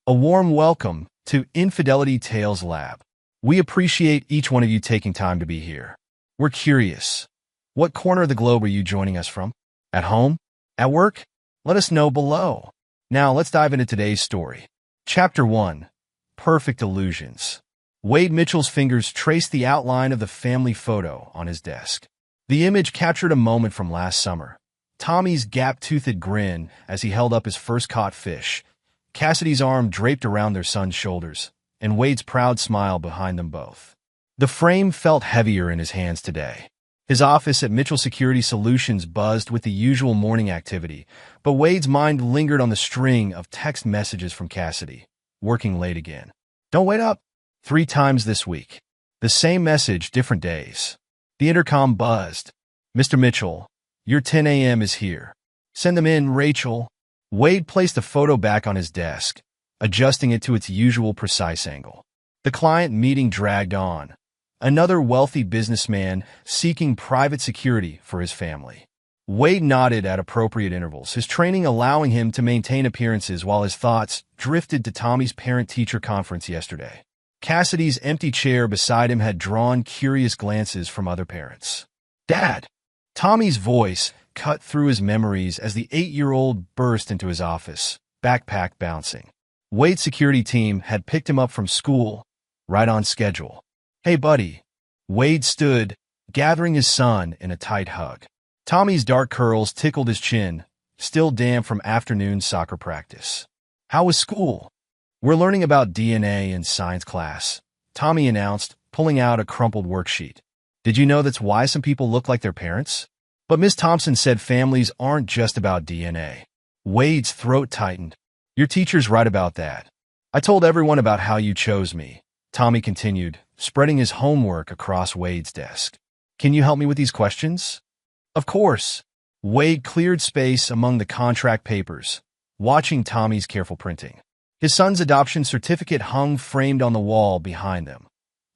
A warm welcome to Infidelity Tales Lab. We appreciate each one of you taking time to be here. We're curious. What corner of the globe are you joining us from? At home? At work? Let us know below. Now let's dive into today's story. Chapter 1. Perfect Illusions. Wade Mitchell's fingers traced the outline of the family photo on his desk. The image captured a moment from last summer. Tommy's gap-toothed grin as he held up his first caught fish, Cassidy's arm draped around their son's shoulders, and Wade's proud smile behind them both. The frame felt heavier in his hands today. His office at Mitchell Security Solutions buzzed with the usual morning activity, but Wade's mind lingered on the string of text messages from Cassidy. Working late again. Don't wait up. 3 times this week. The same message, different days. The intercom buzzed. Mr. Mitchell, your 10 a.m. is here. Send them in, Rachel. Wade placed the photo back on his desk, adjusting it to its usual precise angle. The client meeting dragged on. Another wealthy businessman seeking private security for his family. Wade nodded at appropriate intervals, his training allowing him to maintain appearances while his thoughts drifted to Tommy's parent-teacher conference yesterday. Cassidy's empty chair beside him had drawn curious glances from other parents. Dad! Tommy's voice cut through his memories as the 8-year-old burst into his office, backpack bouncing. Wade's security team had picked him up from school, right on schedule. Hey, buddy. Wade stood, gathering his son in a tight hug. Tommy's dark curls tickled his chin, still damp from afternoon soccer practice. How was school? We're learning about DNA in science class, Tommy announced, pulling out a crumpled worksheet. Did you know that's why some people look like their parents? But Miss Thompson said families aren't just about DNA. Wade's throat tightened. Your teacher's right about that. I told everyone about how you chose me, Tommy continued, spreading his homework across Wade's desk. Can you help me with these questions? Of course. Wade cleared space among the contract papers, watching Tommy's careful printing. His son's adoption certificate hung framed on the wall behind them.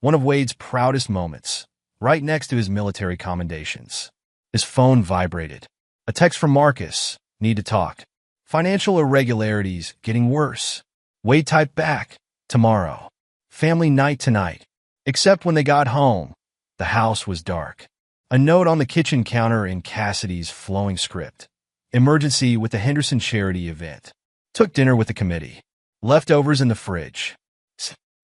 One of Wade's proudest moments, right next to his military commendations. His phone vibrated. A text from Marcus. Need to talk. Financial irregularities getting worse. Wade typed back. Tomorrow. Family night tonight. Except when they got home, the house was dark. A note on the kitchen counter in Cassidy's flowing script. Emergency with the Henderson charity event. Took dinner with the committee. Leftovers in the fridge.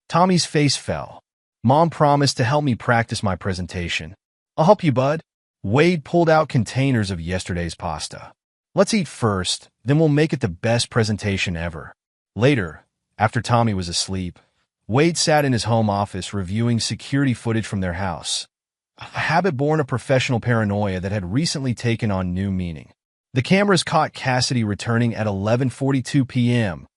Tommy's face fell. Mom promised to help me practice my presentation. I'll help you, bud. Wade pulled out containers of yesterday's pasta. Let's eat first, then we'll make it the best presentation ever. Later, after Tommy was asleep, Wade sat in his home office reviewing security footage from their house. A habit born of professional paranoia that had recently taken on new meaning. The cameras caught Cassidy returning at 11:42 p.m.,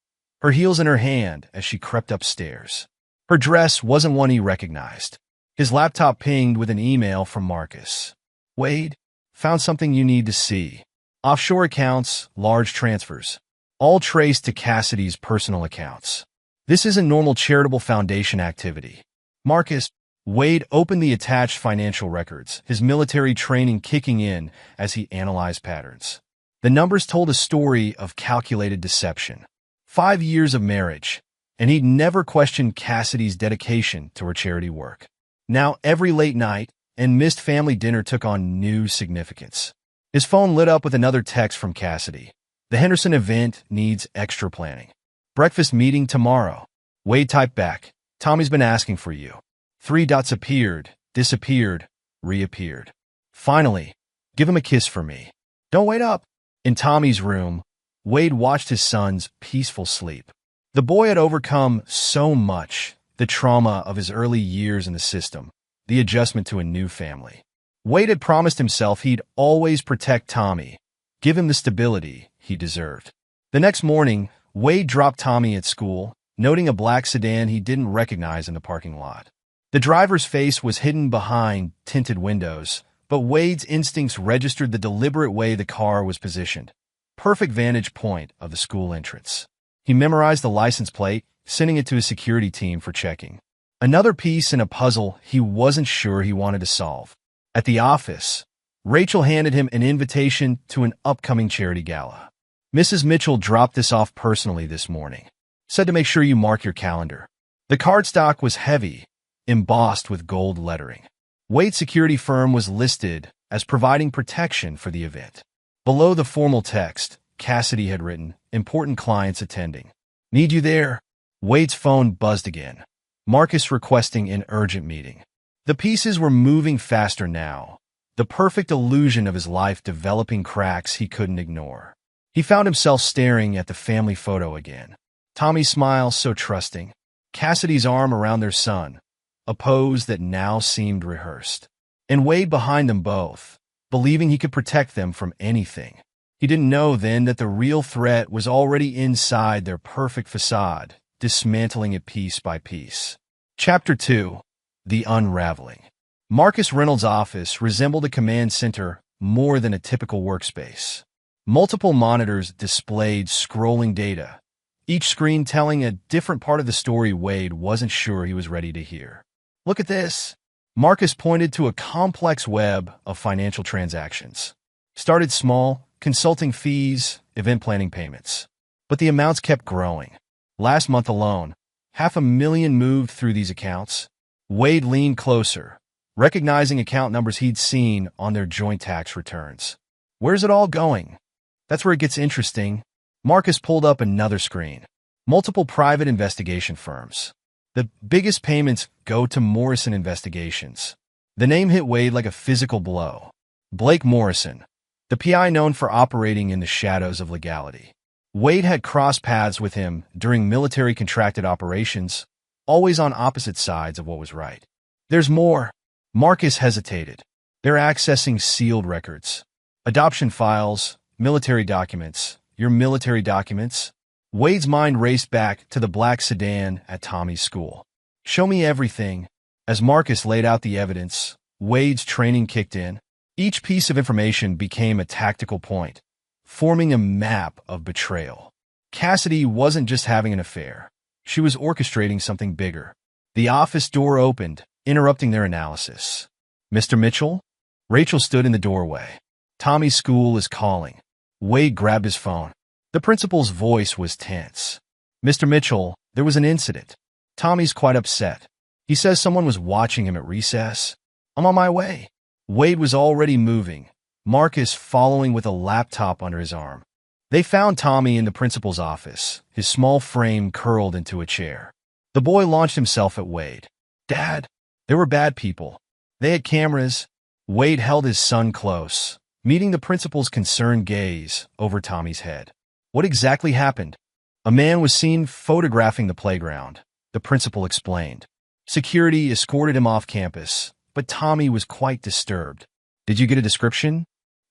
her heels in her hand as she crept upstairs. Her dress wasn't one he recognized. His laptop pinged with an email from Marcus. Wade, found something you need to see. Offshore accounts, large transfers, all traced to Cassidy's personal accounts. This isn't normal charitable foundation activity. Marcus, Wade opened the attached financial records, his military training kicking in as he analyzed patterns. The numbers told a story of calculated deception. 5 years of marriage, and he'd never questioned Cassidy's dedication to her charity work. Now every late night and missed family dinner took on new significance. His phone lit up with another text from Cassidy. The Henderson event needs extra planning. Breakfast meeting tomorrow. Wade typed back. Tommy's been asking for you. 3 dots appeared, disappeared, reappeared. Finally, give him a kiss for me. Don't wait up. In Tommy's room, Wade watched his son's peaceful sleep. The boy had overcome so much, the trauma of his early years in the system, the adjustment to a new family. Wade had promised himself he'd always protect Tommy, give him the stability he deserved. The next morning, Wade dropped Tommy at school, noting a black sedan he didn't recognize in the parking lot. The driver's face was hidden behind tinted windows, but Wade's instincts registered the deliberate way the car was positioned. Perfect vantage point of the school entrance. He memorized the license plate, sending it to his security team for checking. Another piece in a puzzle he wasn't sure he wanted to solve. At the office, Rachel handed him an invitation to an upcoming charity gala. Mrs. Mitchell dropped this off personally this morning. said to make sure you mark your calendar. The cardstock was heavy, embossed with gold lettering. Wade's security firm was listed as providing protection for the event. Below the formal text, Cassidy had written, "Important clients attending. Need you there." Wade's phone buzzed again. Marcus requesting an urgent meeting. The pieces were moving faster now, the perfect illusion of his life developing cracks he couldn't ignore. He found himself staring at the family photo again. Tommy's smile so trusting, Cassidy's arm around their son, a pose that now seemed rehearsed. And Wade behind them both, believing he could protect them from anything. He didn't know then that the real threat was already inside their perfect facade, dismantling it piece by piece. Chapter 2. The Unraveling. Marcus Reynolds' office resembled a command center more than a typical workspace. Multiple monitors displayed scrolling data, each screen telling a different part of the story Wade wasn't sure he was ready to hear. "Look at this." Marcus pointed to a complex web of financial transactions. Started small, consulting fees, event planning payments. But the amounts kept growing. Last month alone, 500,000 moved through these accounts. Wade leaned closer, recognizing account numbers he'd seen on their joint tax returns. "Where's it all going?" "That's where it gets interesting." Marcus pulled up another screen. Multiple private investigation firms. The biggest payments go to Morrison Investigations. The name hit Wade like a physical blow. Blake Morrison, the PI known for operating in the shadows of legality. Wade had crossed paths with him during military contracted operations, always on opposite sides of what was right. "There's more." Marcus hesitated. "They're accessing sealed records. Adoption files, military documents. Your military documents?" Wade's mind raced back to the black sedan at Tommy's school. "Show me everything." As Marcus laid out the evidence, Wade's training kicked in. Each piece of information became a tactical point, forming a map of betrayal. Cassidy wasn't just having an affair. She was orchestrating something bigger. The office door opened, interrupting their analysis. "Mr. Mitchell?" Rachel stood in the doorway. "Tommy's school is calling." Wade grabbed his phone. The principal's voice was tense. "Mr. Mitchell, there was an incident. Tommy's quite upset. He says someone was watching him at recess." "I'm on my way." Wade was already moving, Marcus following with a laptop under his arm. They found Tommy in the principal's office, his small frame curled into a chair. The boy launched himself at Wade. "Dad, there were bad people. They had cameras." Wade held his son close, meeting the principal's concerned gaze over Tommy's head. "What exactly happened?" "A man was seen photographing the playground," the principal explained. "Security escorted him off campus, but Tommy was quite disturbed." "Did you get a description?"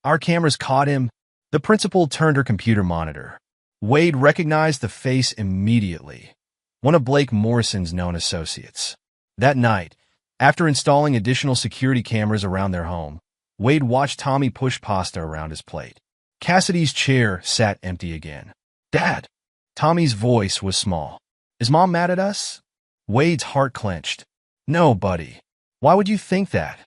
"Our cameras caught him." The principal turned her computer monitor. Wade recognized the face immediately. One of Blake Morrison's known associates. That night, after installing additional security cameras around their home, Wade watched Tommy push pasta around his plate. Cassidy's chair sat empty again. "Dad!" Tommy's voice was small. "Is Mom mad at us?" Wade's heart clenched. "No, buddy. Why would you think that?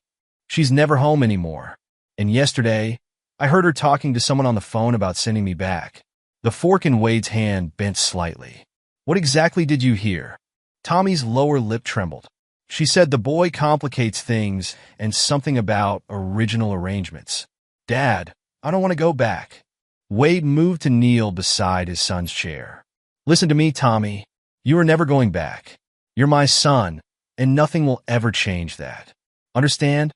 She's never home anymore. And yesterday, I heard her talking to someone on the phone about sending me back." The fork in Wade's hand bent slightly. "What exactly did you hear?" Tommy's lower lip trembled. "She said the boy complicates things and something about original arrangements." "Dad, I don't want to go back." Wade moved to kneel beside his son's chair. "Listen to me, Tommy. You are never going back. You're my son, and nothing will ever change that. Understand?"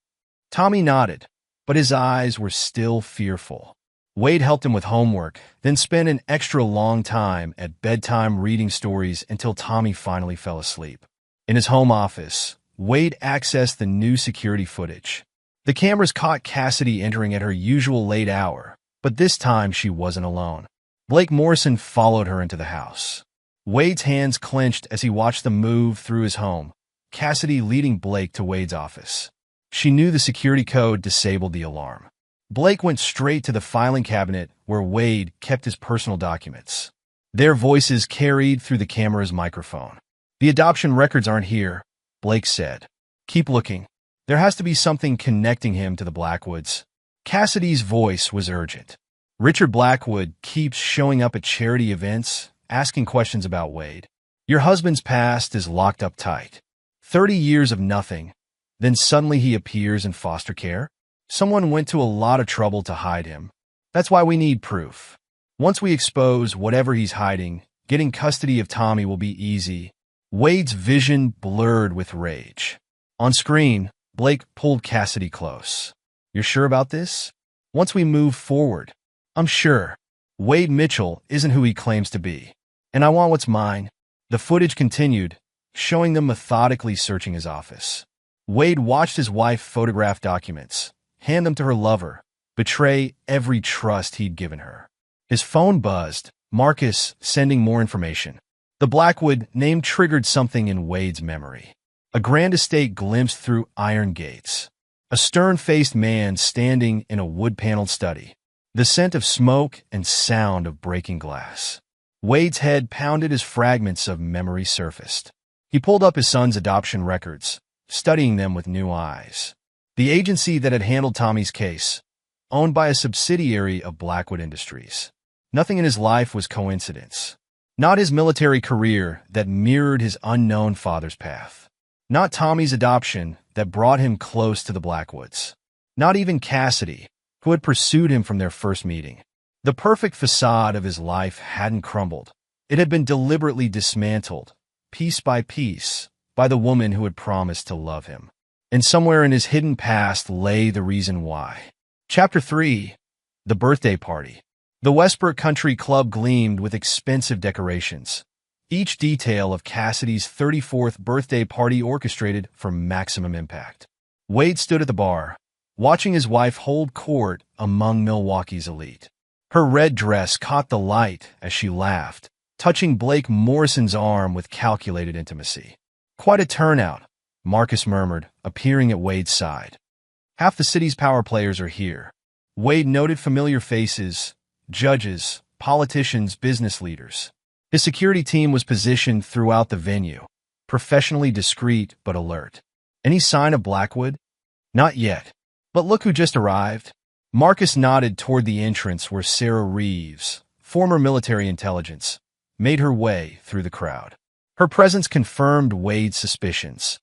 Tommy nodded, but his eyes were still fearful. Wade helped him with homework, then spent an extra long time at bedtime reading stories until Tommy finally fell asleep. In his home office, Wade accessed the new security footage. The cameras caught Cassidy entering at her usual late hour, but this time she wasn't alone. Blake Morrison followed her into the house. Wade's hands clenched as he watched them move through his home, Cassidy leading Blake to Wade's office. She knew the security code disabled the alarm. Blake went straight to the filing cabinet where Wade kept his personal documents. Their voices carried through the camera's microphone. "The adoption records aren't here," Blake said. "Keep looking. There has to be something connecting him to the Blackwoods." Cassidy's voice was urgent. "Richard Blackwood keeps showing up at charity events, asking questions about Wade. Your husband's past is locked up tight. 30 years of nothing, then suddenly he appears in foster care? Someone went to a lot of trouble to hide him. That's why we need proof. Once we expose whatever he's hiding, getting custody of Tommy will be easy. Wade's vision blurred with rage. On screen, Blake pulled Cassidy close. You're sure about this? Once we move forward, I'm sure. Wade Mitchell isn't who he claims to be. And I want what's mine. The footage continued, showing them methodically searching his office. Wade watched his wife photograph documents, hand them to her lover, betray every trust he'd given her. His phone buzzed, Marcus sending more information. The Blackwood name triggered something in Wade's memory. A grand estate glimpsed through iron gates. A stern-faced man standing in a wood-paneled study. The scent of smoke and sound of breaking glass. Wade's head pounded as fragments of memory surfaced. He pulled up his son's adoption records, studying them with new eyes. The agency that had handled Tommy's case, owned by a subsidiary of Blackwood Industries. Nothing in his life was coincidence. Not his military career that mirrored his unknown father's path. Not Tommy's adoption that brought him close to the Blackwoods. Not even Cassidy, who had pursued him from their first meeting. The perfect facade of his life hadn't crumbled. It had been deliberately dismantled, piece by piece, by the woman who had promised to love him. And somewhere in his hidden past lay the reason why. Chapter 3. The Birthday Party. The Westbrook Country Club gleamed with expensive decorations. Each detail of Cassidy's 34th birthday party orchestrated for maximum impact. Wade stood at the bar, watching his wife hold court among Milwaukee's elite. Her red dress caught the light as she laughed, touching Blake Morrison's arm with calculated intimacy. Quite a turnout, Marcus murmured, appearing at Wade's side. Half the city's power players are here. Wade noted familiar faces, judges, politicians, business leaders. His security team was positioned throughout the venue, professionally discreet but alert. Any sign of Blackwood? Not yet. But look who just arrived. Marcus nodded toward the entrance where Sarah Reeves, former military intelligence, made her way through the crowd. Her presence confirmed Wade's suspicions.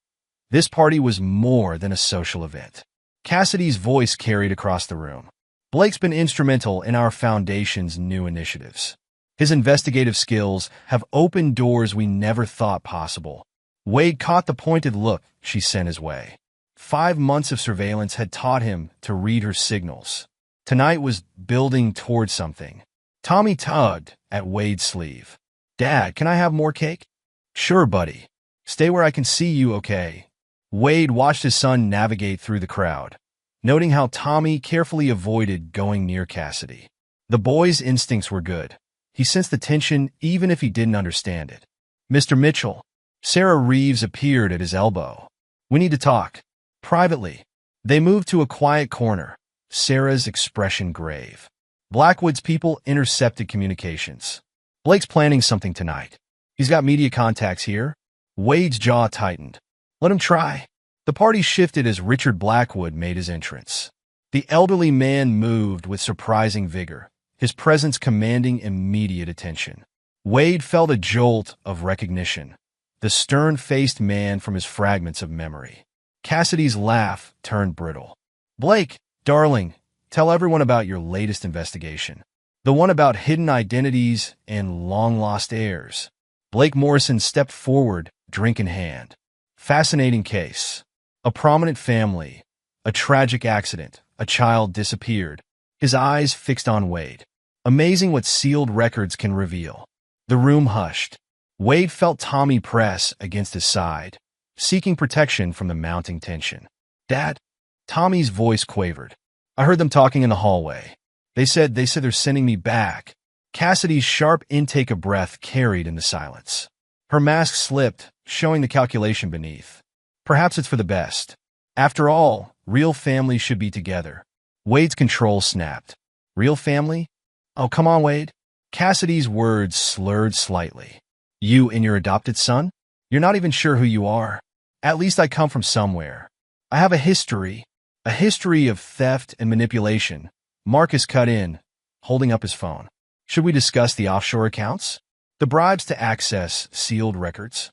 This party was more than a social event. Cassidy's voice carried across the room. Blake's been instrumental in our foundation's new initiatives. His investigative skills have opened doors we never thought possible. Wade caught the pointed look she sent his way. 5 months of surveillance had taught him to read her signals. Tonight was building toward something. Tommy tugged at Wade's sleeve. Dad, can I have more cake? Sure, buddy. Stay where I can see you, okay? Wade watched his son navigate through the crowd, noting how Tommy carefully avoided going near Cassidy. The boy's instincts were good. He sensed the tension even if he didn't understand it. Mr. Mitchell. Sarah Reeves appeared at his elbow. We need to talk. Privately. They moved to a quiet corner, Sarah's expression grave. Blackwood's people intercepted communications. Blake's planning something tonight. He's got media contacts here. Wade's jaw tightened. Let him try. The party shifted as Richard Blackwood made his entrance. The elderly man moved with surprising vigor, his presence commanding immediate attention. Wade felt a jolt of recognition, the stern-faced man from his fragments of memory. Cassidy's laugh turned brittle. Blake, darling, tell everyone about your latest investigation. The one about hidden identities and long-lost heirs. Blake Morrison stepped forward, drink in hand. Fascinating case. A prominent family. A tragic accident. A child disappeared. His eyes fixed on Wade. Amazing what sealed records can reveal. The room hushed. Wade felt Tommy press against his side, seeking protection from the mounting tension. Dad? Tommy's voice quavered. I heard them talking in the hallway. They said they're sending me back. Cassidy's sharp intake of breath carried in the silence. Her mask slipped, showing the calculation beneath. Perhaps it's for the best. After all, real families should be together. Wade's control snapped. Real family? Oh, come on, Wade. Cassidy's words slurred slightly. You and your adopted son? You're not even sure who you are. At least I come from somewhere. I have a history of theft and manipulation. Marcus cut in, holding up his phone. Should we discuss the offshore accounts? The bribes to access sealed records.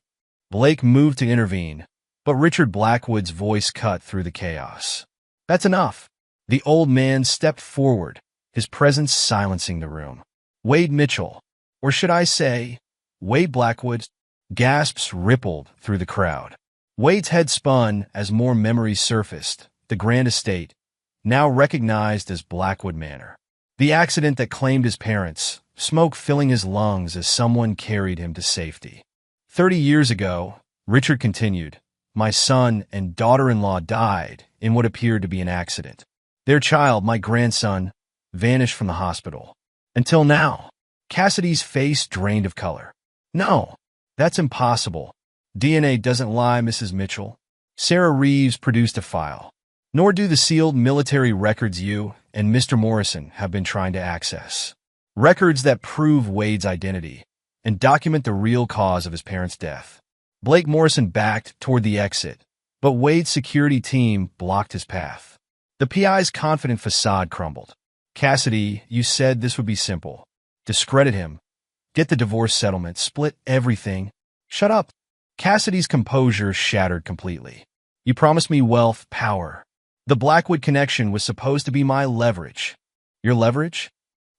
Blake moved to intervene, but Richard Blackwood's voice cut through the chaos. That's enough. The old man stepped forward, his presence silencing the room. Wade Mitchell, or should I say, Wade Blackwood. Gasps rippled through the crowd. Wade's head spun as more memories surfaced. The grand estate, now recognized as Blackwood Manor. The accident that claimed his parents, smoke filling his lungs as someone carried him to safety. 30 years ago, Richard continued, my son and daughter-in-law died in what appeared to be an accident. Their child, my grandson, vanished from the hospital. Until now. Cassidy's face drained of color. No, that's impossible. DNA doesn't lie, Mrs. Mitchell. Sarah Reeves produced a file. Nor do the sealed military records you and Mr. Morrison have been trying to access. Records that prove Wade's identity and document the real cause of his parents' death. Blake Morrison backed toward the exit, but Wade's security team blocked his path. The PI's confident facade crumbled. Cassidy, you said this would be simple. Discredit him. Get the divorce settlement, split everything. Shut up. Cassidy's composure shattered completely. You promised me wealth, power. The Blackwood connection was supposed to be my leverage. Your leverage?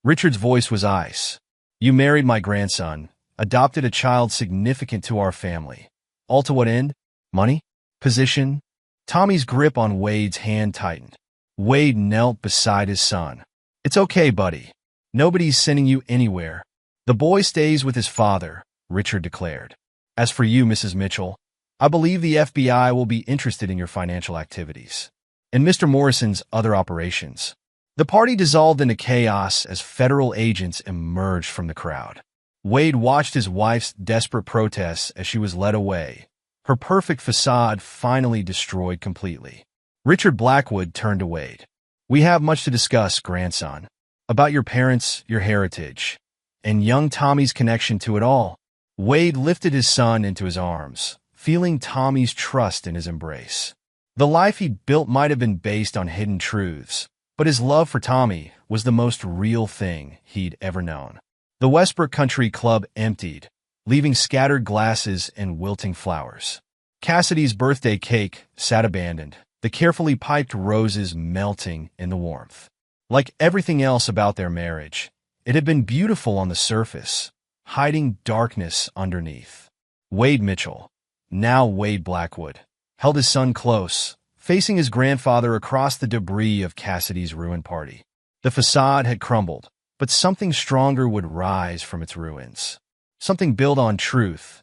Richard's voice was ice. You married my grandson, adopted a child significant to our family. All to what end? Money? Position? Tommy's grip on Wade's hand tightened. Wade knelt beside his son. It's okay, buddy. Nobody's sending you anywhere. The boy stays with his father, Richard declared. As for you, Mrs. Mitchell, I believe the FBI will be interested in your financial activities and Mr. Morrison's other operations. The party dissolved into chaos as federal agents emerged from the crowd. Wade watched his wife's desperate protests as she was led away, her perfect facade finally destroyed completely. Richard Blackwood turned to Wade. We have much to discuss, grandson, about your parents, your heritage, and young Tommy's connection to it all. Wade lifted his son into his arms, feeling Tommy's trust in his embrace. The life he'd built might have been based on hidden truths, but his love for Tommy was the most real thing he'd ever known. The Westbrook Country Club emptied, leaving scattered glasses and wilting flowers. Cassidy's birthday cake sat abandoned, the carefully piped roses melting in the warmth. Like everything else about their marriage, it had been beautiful on the surface, hiding darkness underneath. Wade Mitchell, now Wade Blackwood, held his son close, facing his grandfather across the debris of Cassidy's ruined party. The facade had crumbled, but something stronger would rise from its ruins. Something built on truth,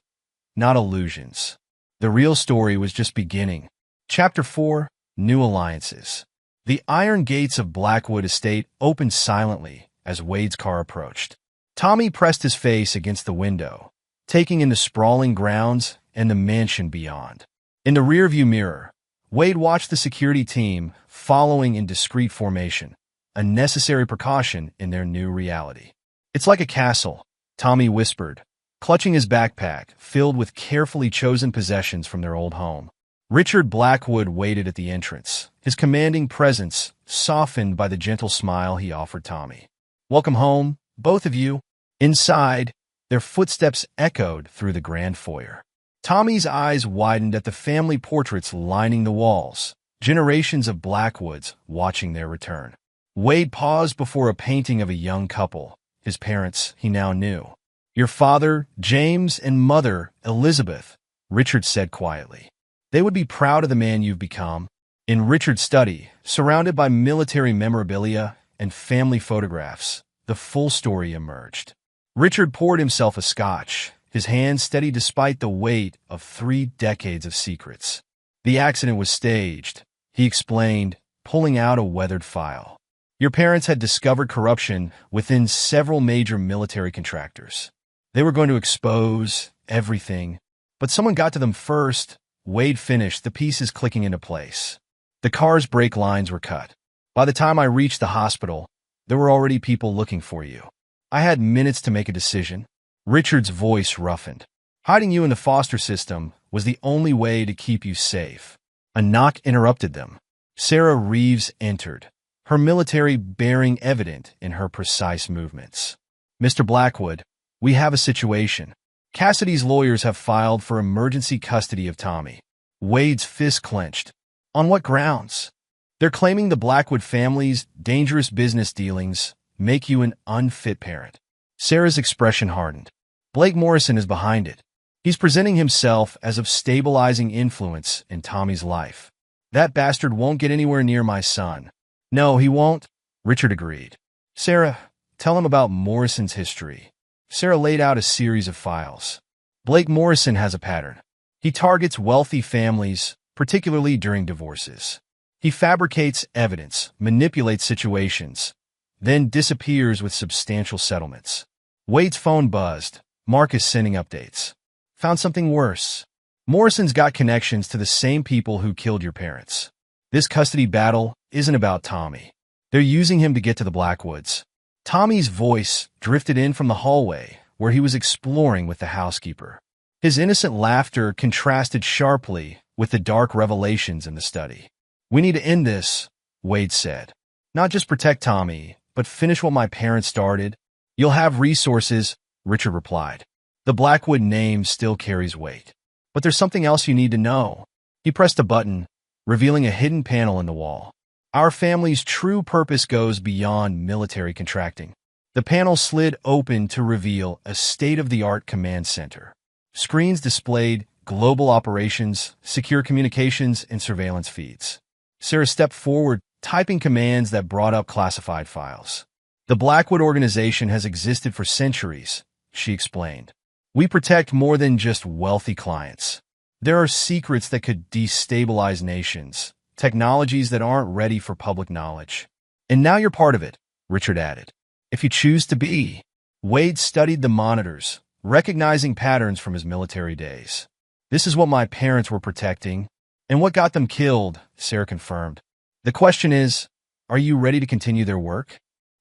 not illusions. The real story was just beginning. Chapter 4, New Alliances. The iron gates of Blackwood Estate opened silently as Wade's car approached. Tommy pressed his face against the window, taking in the sprawling grounds and the mansion beyond. In the rearview mirror, Wade watched the security team following in discreet formation, a necessary precaution in their new reality. It's like a castle, Tommy whispered, clutching his backpack filled with carefully chosen possessions from their old home. Richard Blackwood waited at the entrance, his commanding presence softened by the gentle smile he offered Tommy. Welcome home, both of you. Inside, their footsteps echoed through the grand foyer. Tommy's eyes widened at the family portraits lining the walls, generations of Blackwoods watching their return. Wade paused before a painting of a young couple, his parents he now knew. Your father, James, and mother, Elizabeth, Richard said quietly. They would be proud of the man you've become. In Richard's study, surrounded by military memorabilia and family photographs, the full story emerged. Richard poured himself a scotch, his hands steady despite the weight of 3 decades of secrets. The accident was staged, he explained, pulling out a weathered file. Your parents had discovered corruption within several major military contractors. They were going to expose everything, but someone got to them first. Wade finished, the pieces clicking into place. The car's brake lines were cut. By the time I reached the hospital, there were already people looking for you. I had minutes to make a decision. Richard's voice roughened. Hiding you in the foster system was the only way to keep you safe. A knock interrupted them. Sarah Reeves entered, her military bearing evident in her precise movements. Mr. Blackwood, We have a situation. Cassidy's lawyers have filed for emergency custody of Tommy. Wade's fist clenched. On what grounds? They're claiming the Blackwood family's dangerous business dealings make you an unfit parent. Sarah's expression hardened. Blake Morrison is behind it. He's presenting himself as of stabilizing influence in Tommy's life. That bastard won't get anywhere near my son. No, he won't, Richard agreed. Sarah, tell him about Morrison's history. Sarah laid out a series of files. Blake Morrison has a pattern. He targets wealthy families, particularly during divorces. He fabricates evidence, manipulates situations, then disappears with substantial settlements. Wade's phone buzzed. Marcus sending updates. Found something worse. Morrison's got connections to the same people who killed your parents. This custody battle isn't about Tommy. They're using him to get to the Blackwoods. Tommy's voice drifted in from the hallway, where he was exploring with the housekeeper. His innocent laughter contrasted sharply with the dark revelations in the study. We need to end this, Wade said. Not just protect Tommy, but finish what my parents started. You'll have resources, Richard replied. The Blackwood name still carries weight. But there's something else you need to know. He pressed a button, revealing a hidden panel in the wall. Our family's true purpose goes beyond military contracting. The panel slid open to reveal a state-of-the-art command center. Screens displayed global operations, secure communications, and surveillance feeds. Sarah stepped forward, typing commands that brought up classified files. The Blackwood organization has existed for centuries, she explained. We protect more than just wealthy clients. There are secrets that could destabilize nations, technologies that aren't ready for public knowledge. And now you're part of it, Richard added. If you choose to be. Wade studied the monitors, recognizing patterns from his military days. This is what my parents were protecting, and what got them killed, Sarah confirmed. The question is, are you ready to continue their work?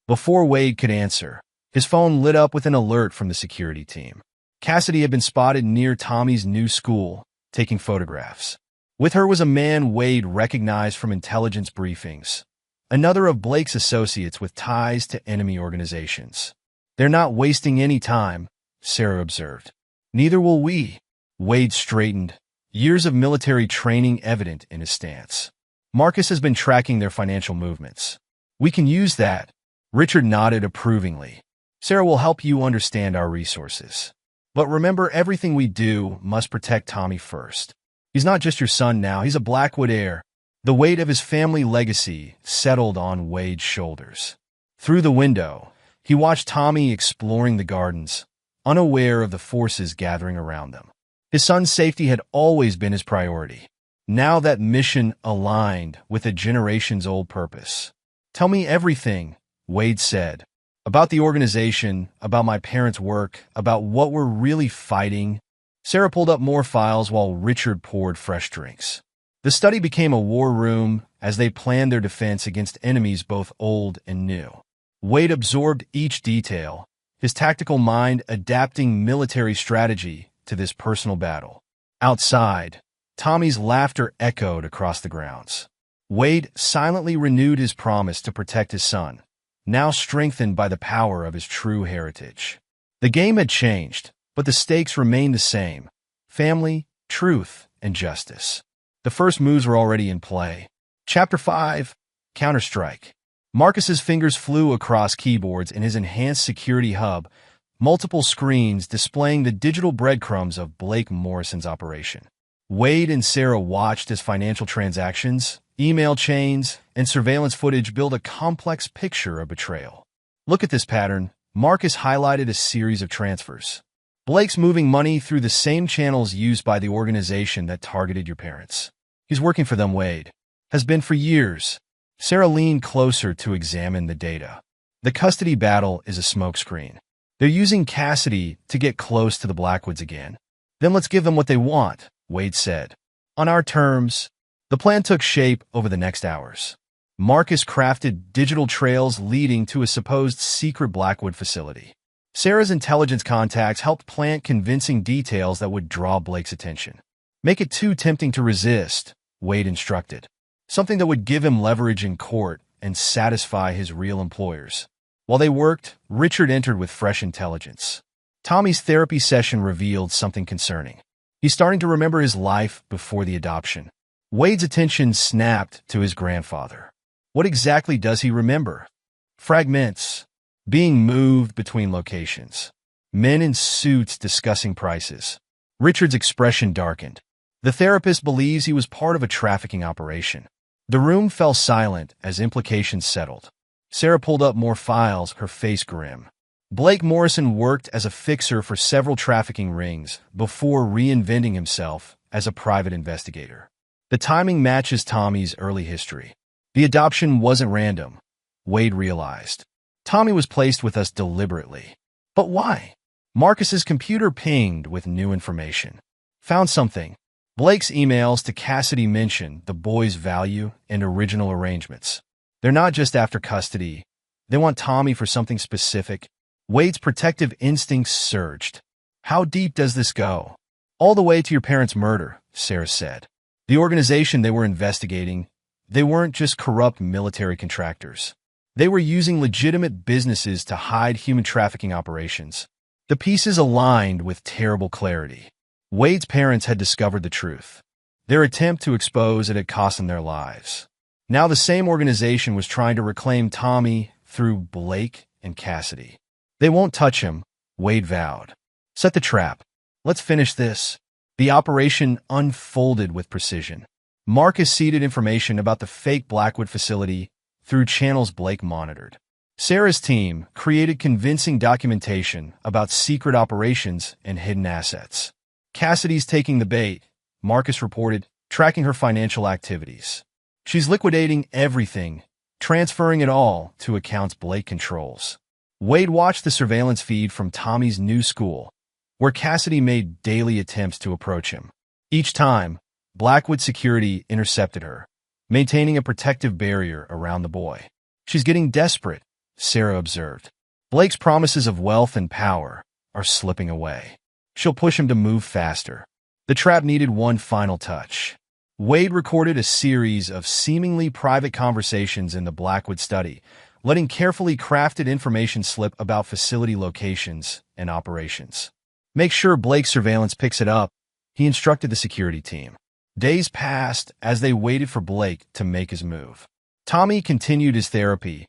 Before Wade could answer, his phone lit up with an alert from the security team. Cassidy had been spotted near Tommy's new school, taking photographs. With her was a man Wade recognized from intelligence briefings, another of Blake's associates with ties to enemy organizations. They're not wasting any time, Sarah observed. Neither will we. Wade straightened, years of military training evident in his stance. Marcus has been tracking their financial movements. We can use that. Richard nodded approvingly. Sarah will help you understand our resources. But remember, everything we do must protect Tommy first. He's not just your son now, he's a Blackwood heir. The weight of his family legacy settled on Wade's shoulders. Through the window, he watched Tommy exploring the gardens, unaware of the forces gathering around them. His son's safety had always been his priority. Now that mission aligned with a generations-old purpose. Tell me everything, Wade said. About the organization, about my parents' work, about what we're really fighting. Sarah pulled up more files while Richard poured fresh drinks. The study became a war room as they planned their defense against enemies both old and new. Wade absorbed each detail, his tactical mind adapting military strategy to this personal battle. Outside, Tommy's laughter echoed across the grounds. Wade silently renewed his promise to protect his son, now strengthened by the power of his true heritage. The game had changed, but the stakes remained the same: family, truth, and justice. The first moves were already in play. Chapter 5, Counter-Strike. Marcus's fingers flew across keyboards in his enhanced security hub, multiple screens displaying the digital breadcrumbs of Blake Morrison's operation. Wade and Sarah watched as financial transactions, email chains, and surveillance footage build a complex picture of betrayal. Look at this pattern. Marcus highlighted a series of transfers. Blake's moving money through the same channels used by the organization that targeted your parents. He's working for them, Wade. Has been for years. Sarah leaned closer to examine the data. The custody battle is a smokescreen. They're using Cassidy to get close to the Blackwoods again. Then let's give them what they want, Wade said. On our terms. The plan took shape over the next hours. Marcus crafted digital trails leading to a supposed secret Blackwood facility. Sarah's intelligence contacts helped plant convincing details that would draw Blake's attention. Make it too tempting to resist, Wade instructed. Something that would give him leverage in court and satisfy his real employers. While they worked, Richard entered with fresh intelligence. Tommy's therapy session revealed something concerning. He's starting to remember his life before the adoption. Wade's attention snapped to his grandfather. What exactly does he remember? Fragments. Being moved between locations. Men in suits discussing prices. Richard's expression darkened. The therapist believes he was part of a trafficking operation. The room fell silent as implications settled. Sarah pulled up more files, her face grim. Blake Morrison worked as a fixer for several trafficking rings before reinventing himself as a private investigator. The timing matches Tommy's early history. The adoption wasn't random, Wade realized. Tommy was placed with us deliberately. But why? Marcus's computer pinged with new information. Found something. Blake's emails to Cassidy mention the boy's value and original arrangements. They're not just after custody. They want Tommy for something specific. Wade's protective instincts surged. How deep does this go? All the way to your parents' murder, Sarah said. The organization they were investigating, they weren't just corrupt military contractors. They were using legitimate businesses to hide human trafficking operations. The pieces aligned with terrible clarity. Wade's parents had discovered the truth. Their attempt to expose it had cost them their lives. Now the same organization was trying to reclaim Tommy through Blake and Cassidy. They won't touch him, Wade vowed. Set the trap. Let's finish this. The operation unfolded with precision. Marcus seeded information about the fake Blackwood facility through channels Blake monitored. Sarah's team created convincing documentation about secret operations and hidden assets. Cassidy's taking the bait, Marcus reported, tracking her financial activities. She's liquidating everything, transferring it all to accounts Blake controls. Wade watched the surveillance feed from Tommy's new school, where Cassidy made daily attempts to approach him. Each time, Blackwood security intercepted her, maintaining a protective barrier around the boy. She's getting desperate, Sarah observed. Blake's promises of wealth and power are slipping away. She'll push him to move faster. The trap needed one final touch. Wade recorded a series of seemingly private conversations in the Blackwood study, letting carefully crafted information slip about facility locations and operations. Make sure Blake's surveillance picks it up, he instructed the security team. Days passed as they waited for Blake to make his move. Tommy continued his therapy,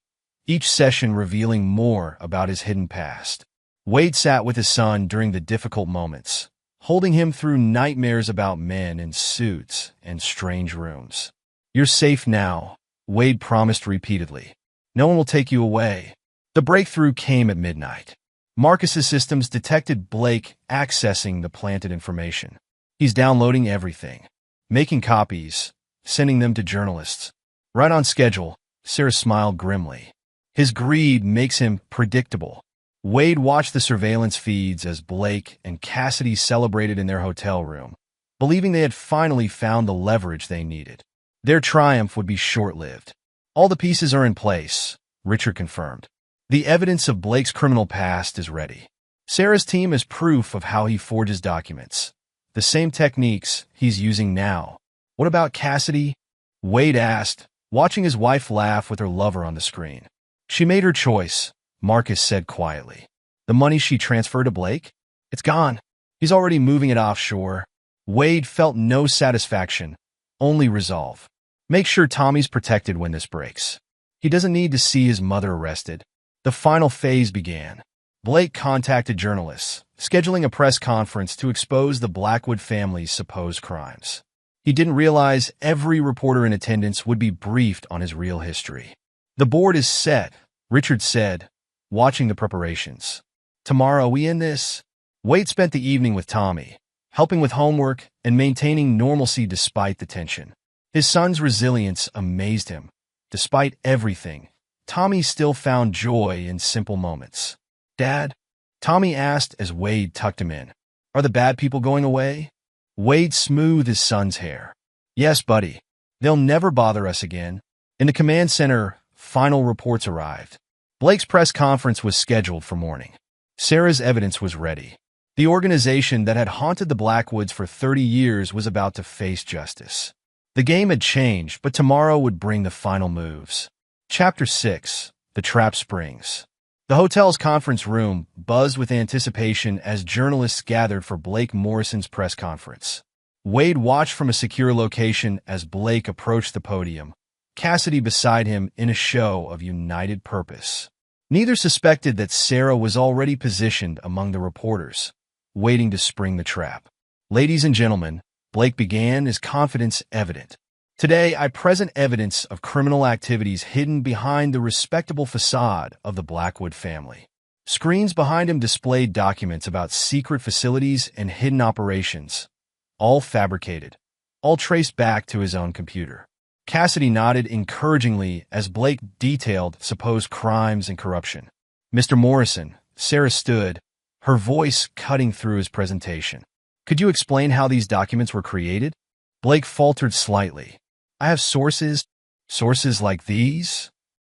each session revealing more about his hidden past. Wade sat with his son during the difficult moments, holding him through nightmares about men in suits and strange rooms. You're safe now, Wade promised repeatedly. No one will take you away. The breakthrough came at midnight. Marcus's systems detected Blake accessing the planted information. He's downloading everything, making copies, sending them to journalists. Right on schedule, Sarah smiled grimly. His greed makes him predictable. Wade watched the surveillance feeds as Blake and Cassidy celebrated in their hotel room, believing they had finally found the leverage they needed. Their triumph would be short-lived. All the pieces are in place, Richard confirmed. The evidence of Blake's criminal past is ready. Sarah's team is proof of how he forges documents. The same techniques he's using now. What about Cassidy? Wade asked, watching his wife laugh with her lover on the screen. She made her choice, Marcus said quietly. The money she transferred to Blake? It's gone. He's already moving it offshore. Wade felt no satisfaction, only resolve. Make sure Tommy's protected when this breaks. He doesn't need to see his mother arrested. The final phase began. Blake contacted journalists, scheduling a press conference to expose the Blackwood family's supposed crimes. He didn't realize every reporter in attendance would be briefed on his real history. The board is set, Richard said, watching the preparations. Tomorrow we end this. Wade spent the evening with Tommy, helping with homework and maintaining normalcy despite the tension. His son's resilience amazed him. Despite everything, Tommy still found joy in simple moments. Dad? Tommy asked as Wade tucked him in. Are the bad people going away? Wade smoothed his son's hair. Yes, buddy. They'll never bother us again. In the command center, final reports arrived. Blake's press conference was scheduled for morning. Sarah's evidence was ready. The organization that had haunted the Blackwoods for 30 years was about to face justice. The game had changed, but tomorrow would bring the final moves. Chapter 6. The Trap Springs. The hotel's conference room buzzed with anticipation as journalists gathered for Blake Morrison's press conference. Wade watched from a secure location as Blake approached the podium, Cassidy beside him in a show of united purpose. Neither suspected that Sarah was already positioned among the reporters, waiting to spring the trap. Ladies and gentlemen, Blake began, his confidence evident. Today, I present evidence of criminal activities hidden behind the respectable facade of the Blackwood family. Screens behind him displayed documents about secret facilities and hidden operations, all fabricated, all traced back to his own computer. Cassidy nodded encouragingly as Blake detailed supposed crimes and corruption. Mr. Morrison, Sarah stood, her voice cutting through his presentation. Could you explain how these documents were created? Blake faltered slightly. I have sources like these?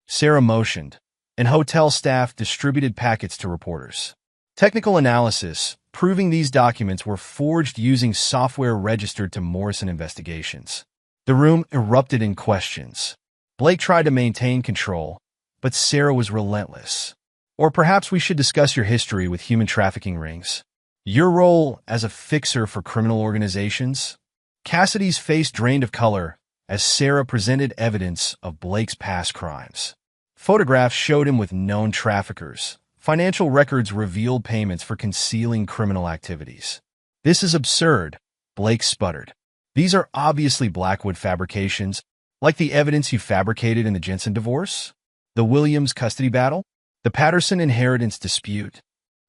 Sarah motioned, and hotel staff distributed packets to reporters. Technical analysis, proving these documents were forged using software registered to Morrison Investigations. The room erupted in questions. Blake tried to maintain control, but Sarah was relentless. Or perhaps we should discuss your history with human trafficking rings. Your role as a fixer for criminal organizations? Cassidy's face drained of color as Sarah presented evidence of Blake's past crimes. Photographs showed him with known traffickers. Financial records revealed payments for concealing criminal activities. This is absurd, Blake sputtered. These are obviously Blackwood fabrications, like the evidence you fabricated in the Jensen divorce, the Williams custody battle, the Patterson inheritance dispute.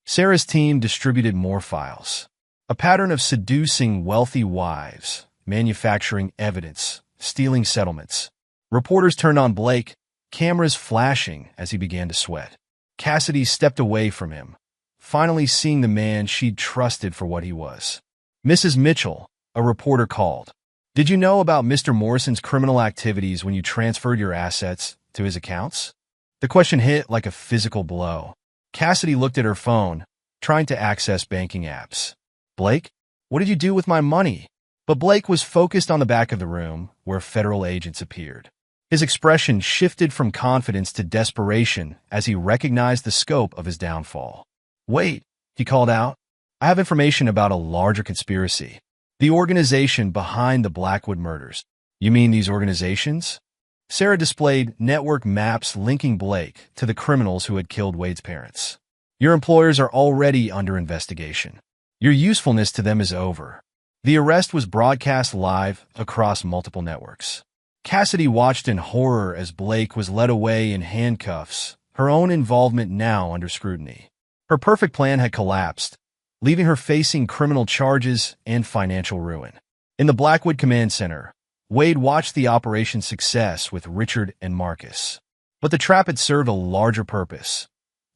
Sarah's team distributed more files. A pattern of seducing wealthy wives, manufacturing evidence, stealing settlements. Reporters turned on Blake, cameras flashing as he began to sweat. Cassidy stepped away from him, finally seeing the man she'd trusted for what he was. Mrs. Mitchell, a reporter called. Did you know about Mr. Morrison's criminal activities when you transferred your assets to his accounts? The question hit like a physical blow. Cassidy looked at her phone, trying to access banking apps. Blake, what did you do with my money? But Blake was focused on the back of the room, where federal agents appeared. His expression shifted from confidence to desperation as he recognized the scope of his downfall. Wait, he called out. I have information about a larger conspiracy. The organization behind the Blackwood murders. You mean these organizations? Sarah displayed network maps linking Blake to the criminals who had killed Wade's parents. Your employers are already under investigation. Your usefulness to them is over. The arrest was broadcast live across multiple networks. Cassidy watched in horror as Blake was led away in handcuffs, her own involvement now under scrutiny. Her perfect plan had collapsed, leaving her facing criminal charges and financial ruin. In the Blackwood Command Center, Wade watched the operation's success with Richard and Marcus. But the trap had served a larger purpose.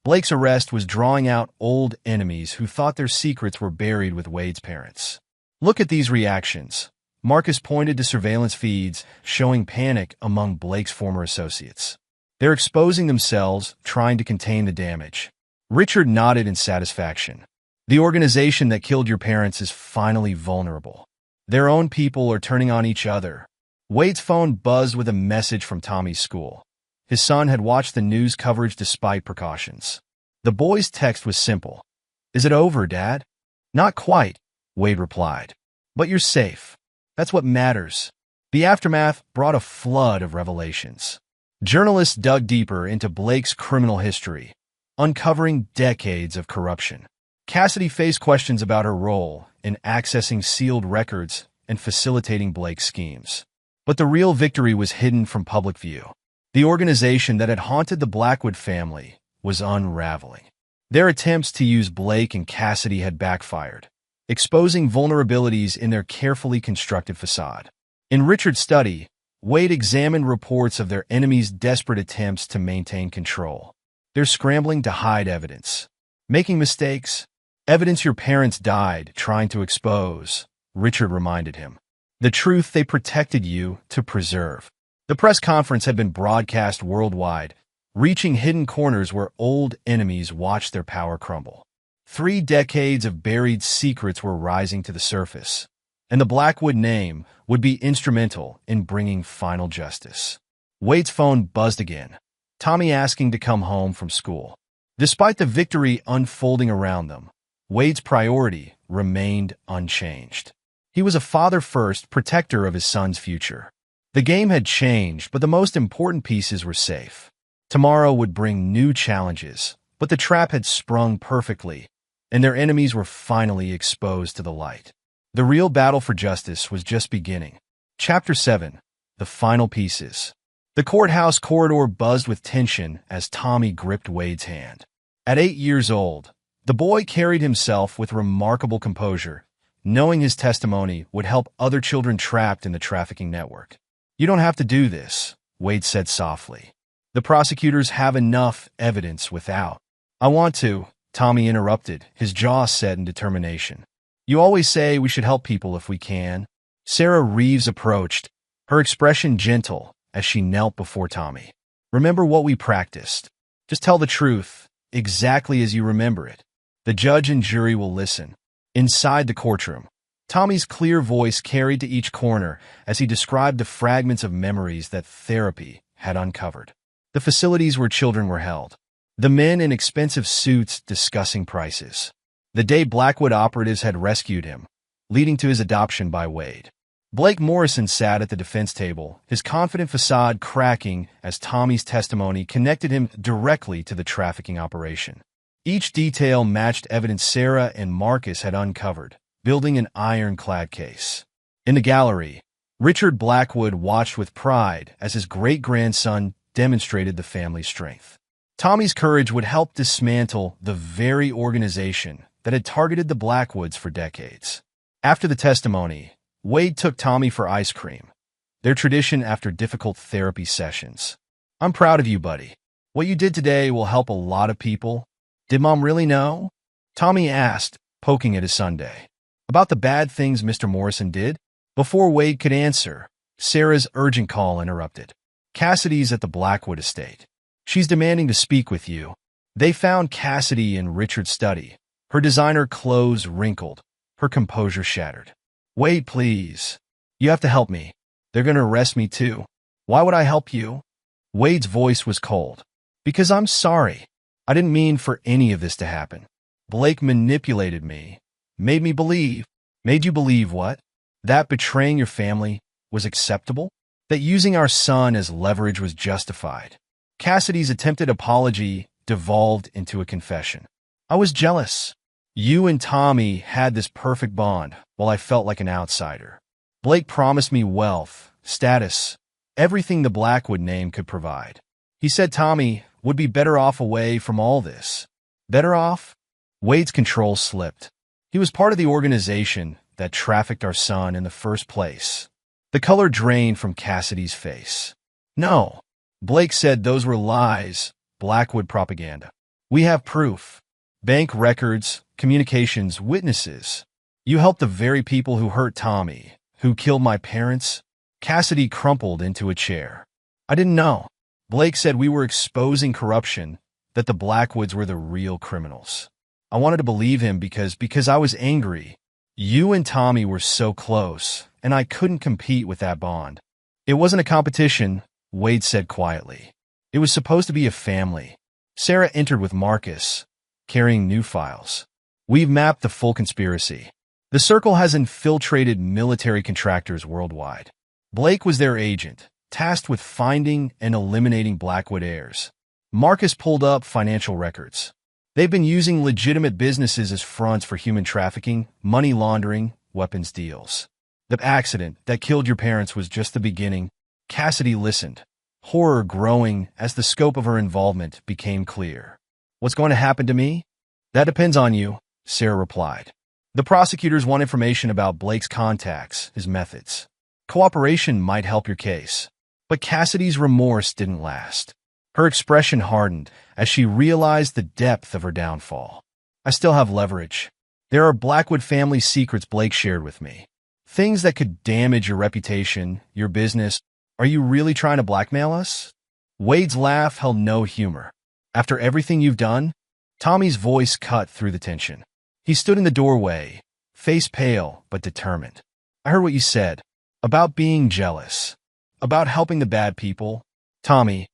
Blake's arrest was drawing out old enemies who thought their secrets were buried with Wade's parents. Look at these reactions. Marcus pointed to surveillance feeds showing panic among Blake's former associates. They're exposing themselves, trying to contain the damage. Richard nodded in satisfaction. The organization that killed your parents is finally vulnerable. Their own people are turning on each other. Wade's phone buzzed with a message from Tommy's school. His son had watched the news coverage despite precautions. The boy's text was simple. Is it over, Dad? Not quite, Wade replied. But you're safe. That's what matters. The aftermath brought a flood of revelations. Journalists dug deeper into Blake's criminal history, uncovering decades of corruption. Cassidy faced questions about her role in accessing sealed records and facilitating Blake's schemes. But the real victory was hidden from public view. The organization that had haunted the Blackwood family was unraveling. Their attempts to use Blake and Cassidy had backfired, exposing vulnerabilities in their carefully constructed facade. In Richard's study, Wade examined reports of their enemies' desperate attempts to maintain control. They're scrambling to hide evidence, making mistakes. Evidence your parents died trying to expose, Richard reminded him. The truth they protected you to preserve. The press conference had been broadcast worldwide, reaching hidden corners where old enemies watched their power crumble. 3 decades of buried secrets were rising to the surface, and the Blackwood name would be instrumental in bringing final justice. Wade's phone buzzed again, Tommy asking to come home from school. Despite the victory unfolding around them, Wade's priority remained unchanged. He was a father first, protector of his son's future. The game had changed, but the most important pieces were safe. Tomorrow would bring new challenges, but the trap had sprung perfectly, and their enemies were finally exposed to the light. The real battle for justice was just beginning. Chapter 7. The Final Pieces. The courthouse corridor buzzed with tension as Tommy gripped Wade's hand. At 8 years old, the boy carried himself with remarkable composure, knowing his testimony would help other children trapped in the trafficking network. "You don't have to do this," Wade said softly. "The prosecutors have enough evidence without." "I want to," Tommy interrupted, his jaw set in determination. "You always say we should help people if we can." Sarah Reeves approached, her expression gentle as she knelt before Tommy. "Remember what we practiced. Just tell the truth, exactly as you remember it. The judge and jury will listen." Inside the courtroom, Tommy's clear voice carried to each corner as he described the fragments of memories that therapy had uncovered. The facilities where children were held. The men in expensive suits discussing prices. The day Blackwood operatives had rescued him, leading to his adoption by Wade. Blake Morrison sat at the defense table, his confident facade cracking as Tommy's testimony connected him directly to the trafficking operation. Each detail matched evidence Sarah and Marcus had uncovered, building an ironclad case. In the gallery, Richard Blackwood watched with pride as his great-grandson demonstrated the family's strength. Tommy's courage would help dismantle the very organization that had targeted the Blackwoods for decades. After the testimony, Wade took Tommy for ice cream, their tradition after difficult therapy sessions. "I'm proud of you, buddy. What you did today will help a lot of people." "Did Mom really know?" Tommy asked, poking at his sundae. "About the bad things Mr. Morrison did?" Before Wade could answer, Sarah's urgent call interrupted. "Cassidy's at the Blackwood estate. She's demanding to speak with you." They found Cassidy in Richard's study, her designer clothes wrinkled, her composure shattered. "Wade, please. You have to help me. They're going to arrest me too." "Why would I help you?" Wade's voice was cold. "Because I'm sorry. I didn't mean for any of this to happen. Blake manipulated me, made me believe." "Made you believe what? That betraying your family was acceptable? That using our son as leverage was justified?" Cassidy's attempted apology devolved into a confession. "I was jealous. You and Tommy had this perfect bond while I felt like an outsider. Blake promised me wealth, status, everything the Blackwood name could provide. He said Tommy would be better off away from all this." "Better off?" Wade's control slipped. "He was part of the organization that trafficked our son in the first place." The color drained from Cassidy's face. "No." Blake said those were lies, Blackwood propaganda. "We have proof. Bank records, communications, witnesses. You helped the very people who hurt Tommy, who killed my parents." Cassidy crumpled into a chair. "I didn't know." Blake said we were exposing corruption, that the Blackwoods were the real criminals. "I wanted to believe him because I was angry. You and Tommy were so close, and I couldn't compete with that bond." "It wasn't a competition," Wade said quietly. "It was supposed to be a family." Sarah entered with Marcus, carrying new files. "We've mapped the full conspiracy. The Circle has infiltrated military contractors worldwide. Blake was their agent, tasked with finding and eliminating Blackwood heirs." Marcus pulled up financial records. "They've been using legitimate businesses as fronts for human trafficking, money laundering, weapons deals. The accident that killed your parents was just the beginning." Cassidy listened, horror growing as the scope of her involvement became clear. "What's going to happen to me?" "That depends on you," Sarah replied. "The prosecutors want information about Blake's contacts, his methods. Cooperation might help your case." But Cassidy's remorse didn't last. Her expression hardened as she realized the depth of her downfall. "I still have leverage. There are Blackwood family secrets Blake shared with me. Things that could damage your reputation, your business. Are you really trying to blackmail us?" Wade's laugh held no humor. "After everything you've done?" Tommy's voice cut through the tension. He stood in the doorway, face pale but determined. "I heard what you said. About being jealous. About helping the bad people." "Tommy."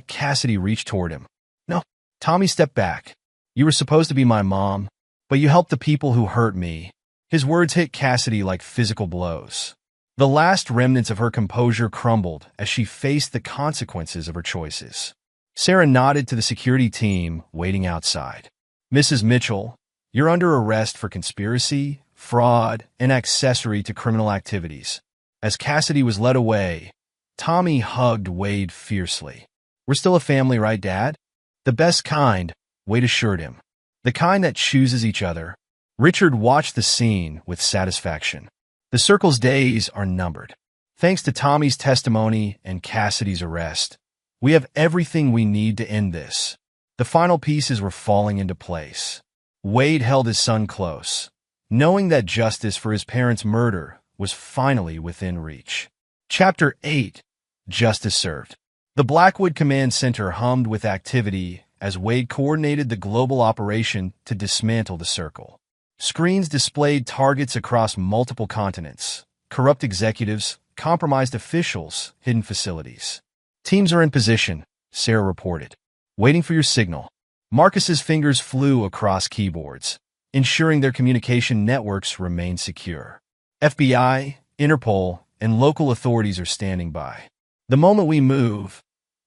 Cassidy reached toward him. "No, Tommy stepped back. You were supposed to be my mom, but you helped the people who hurt me. His words hit Cassidy like physical blows. The last remnants of her composure crumbled as she faced the consequences of her choices. Sarah nodded to the security team waiting outside. Mrs. Mitchell, you're under arrest for conspiracy, fraud, and accessory to criminal activities. As Cassidy was led away, Tommy hugged Wade fiercely. We're still a family, right, Dad? The best kind, Wade assured him. The kind that chooses each other. Richard watched the scene with satisfaction. The Circle's days are numbered. Thanks to Tommy's testimony and Cassidy's arrest, we have everything we need to end this. The final pieces were falling into place. Wade held his son close, knowing that justice for his parents' murder was finally within reach. Chapter 8. Justice Served. The Blackwood Command Center hummed with activity as Wade coordinated the global operation to dismantle the Circle. Screens displayed targets across multiple continents, corrupt executives, compromised officials, hidden facilities. Teams are in position, Sarah reported. Waiting for your signal. Marcus's fingers flew across keyboards, ensuring their communication networks remain secure. FBI, Interpol, and local authorities are standing by. The moment we move,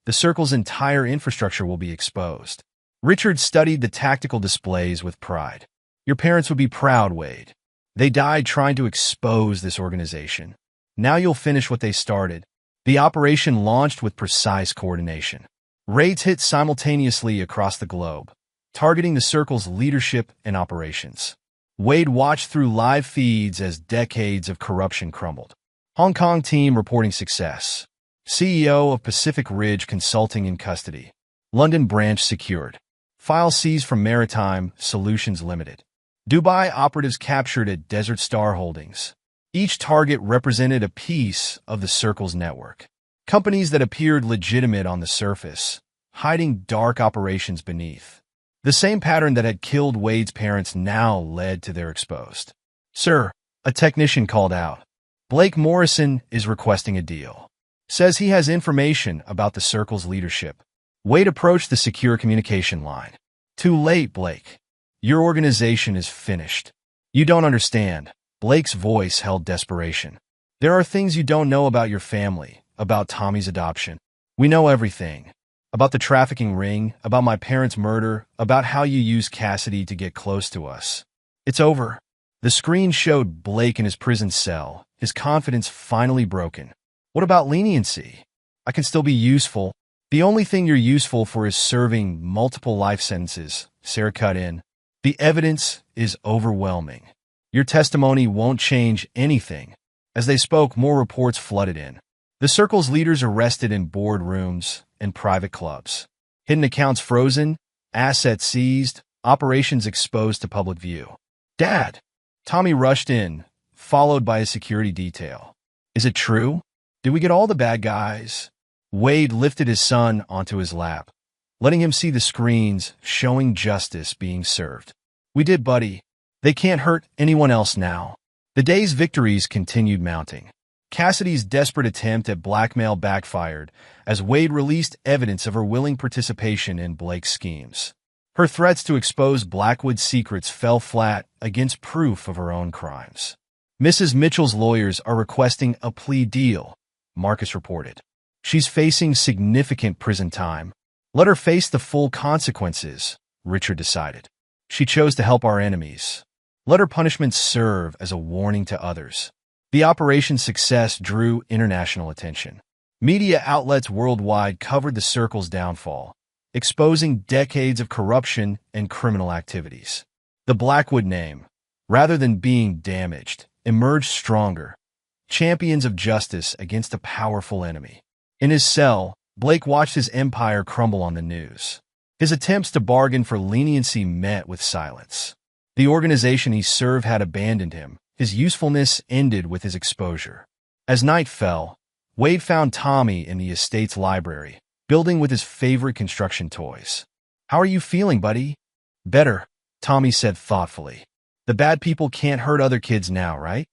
the Circle's entire infrastructure will be exposed. Richard studied the tactical displays with pride. Your parents would be proud, Wade. They died trying to expose this organization. Now you'll finish what they started. The operation launched with precise coordination. Raids hit simultaneously across the globe, targeting the Circle's leadership and operations. Wade watched through live feeds as decades of corruption crumbled. Hong Kong team reporting success. CEO of Pacific Ridge Consulting in custody. London branch secured. File seized from Maritime Solutions Limited. Dubai operatives captured at Desert Star Holdings. Each target represented a piece of the Circle's network. Companies that appeared legitimate on the surface, hiding dark operations beneath. The same pattern that had killed Wade's parents now led to their exposed. Sir, a technician called out. Blake Morrison is requesting a deal. Says he has information about the Circle's leadership. Wade approached the secure communication line. Too late, Blake. Your organization is finished. You don't understand. Blake's voice held desperation. There are things you don't know about your family, about Tommy's adoption. We know everything. About the trafficking ring, about my parents' murder, about how you used Cassidy to get close to us. It's over. The screen showed Blake in his prison cell, his confidence finally broken. What about leniency? I can still be useful. The only thing you're useful for is serving multiple life sentences, Sarah cut in. The evidence is overwhelming. Your testimony won't change anything. As they spoke, more reports flooded in. The Circle's leaders arrested in boardrooms and private clubs. Hidden accounts frozen, assets seized, operations exposed to public view. Dad! Tommy rushed in, followed by a security detail. Is it true? Did we get all the bad guys? Wade lifted his son onto his lap, letting him see the screens showing justice being served. We did, buddy. They can't hurt anyone else now. The day's victories continued mounting. Cassidy's desperate attempt at blackmail backfired as Wade released evidence of her willing participation in Blake's schemes. Her threats to expose Blackwood's secrets fell flat against proof of her own crimes. Mrs. Mitchell's lawyers are requesting a plea deal, Marcus reported. She's facing significant prison time. Let her face the full consequences, Richard decided. She chose to help our enemies. Let her punishment serve as a warning to others. The operation's success drew international attention. Media outlets worldwide covered the Circle's downfall, exposing decades of corruption and criminal activities. The Blackwood name, rather than being damaged, emerged stronger, champions of justice against a powerful enemy. In his cell, Blake watched his empire crumble on the news. His attempts to bargain for leniency met with silence. The organization he served had abandoned him. His usefulness ended with his exposure. As night fell, Wade found Tommy in the estate's library, building with his favorite construction toys. How are you feeling, buddy? Better, Tommy said thoughtfully. The bad people can't hurt other kids now, right?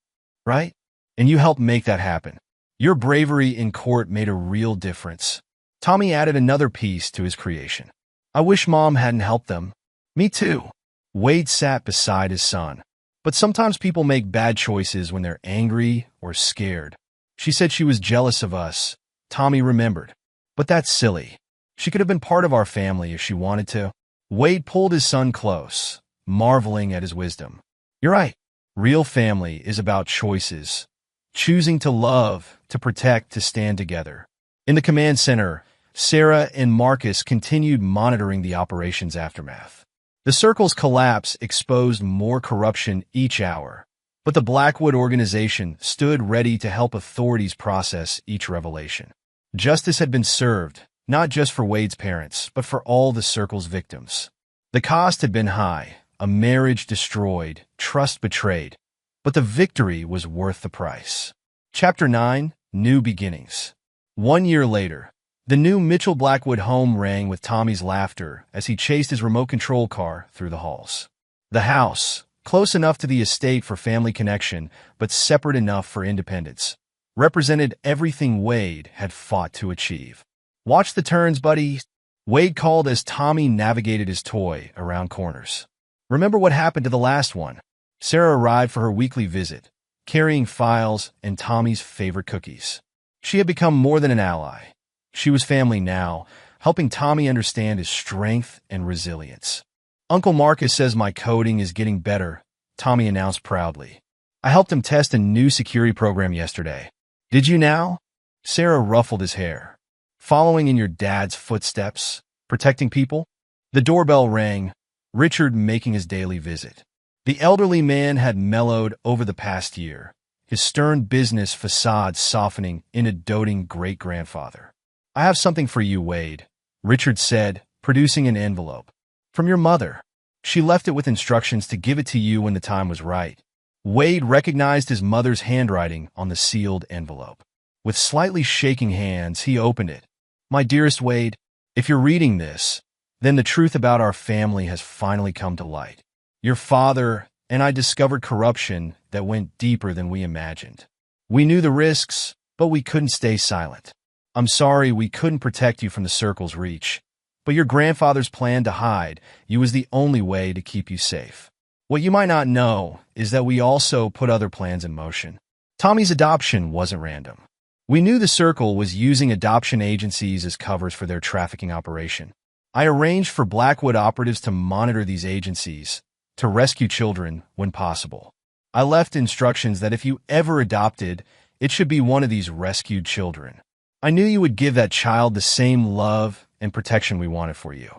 Right? And you helped make that happen. Your bravery in court made a real difference. Tommy added another piece to his creation. I wish Mom hadn't helped them. Me too. Wade sat beside his son. But sometimes people make bad choices when they're angry or scared. She said she was jealous of us. Tommy remembered. But that's silly. She could have been part of our family if she wanted to. Wade pulled his son close, marveling at his wisdom. You're right. Real family is about choices. Choosing to love, to protect, to stand together. In the command center, Sarah and Marcus continued monitoring the operation's aftermath. The Circle's collapse exposed more corruption each hour, but the Blackwood organization stood ready to help authorities process each revelation. Justice had been served, not just for Wade's parents, but for all the Circle's victims. The cost had been high, a marriage destroyed, trust betrayed, but the victory was worth the price. Chapter 9, New Beginnings. 1 year later, the new Mitchell Blackwood home rang with Tommy's laughter as he chased his remote control car through the halls. The house, close enough to the estate for family connection, but separate enough for independence, represented everything Wade had fought to achieve. Watch the turns, buddy, Wade called as Tommy navigated his toy around corners. Remember what happened to the last one? Sarah arrived for her weekly visit, carrying files and Tommy's favorite cookies. She had become more than an ally. She was family now, helping Tommy understand his strength and resilience. Uncle Marcus says my coding is getting better, Tommy announced proudly. I helped him test a new security program yesterday. Did you now? Sarah ruffled his hair. Following in your dad's footsteps, protecting people? The doorbell rang, Richard making his daily visit. The elderly man had mellowed over the past year, his stern business facade softening in a doting great-grandfather. I have something for you, Wade, Richard said, producing an envelope. From your mother. She left it with instructions to give it to you when the time was right. Wade recognized his mother's handwriting on the sealed envelope. With slightly shaking hands, he opened it. My dearest Wade, if you're reading this, then the truth about our family has finally come to light. Your father and I discovered corruption that went deeper than we imagined. We knew the risks, but we couldn't stay silent. I'm sorry we couldn't protect you from the Circle's reach, but your grandfather's plan to hide you was the only way to keep you safe. What you might not know is that we also put other plans in motion. Tommy's adoption wasn't random. We knew the Circle was using adoption agencies as covers for their trafficking operation. I arranged for Blackwood operatives to monitor these agencies, to rescue children when possible. I left instructions that if you ever adopted, it should be one of these rescued children. I knew you would give that child the same love and protection we wanted for you.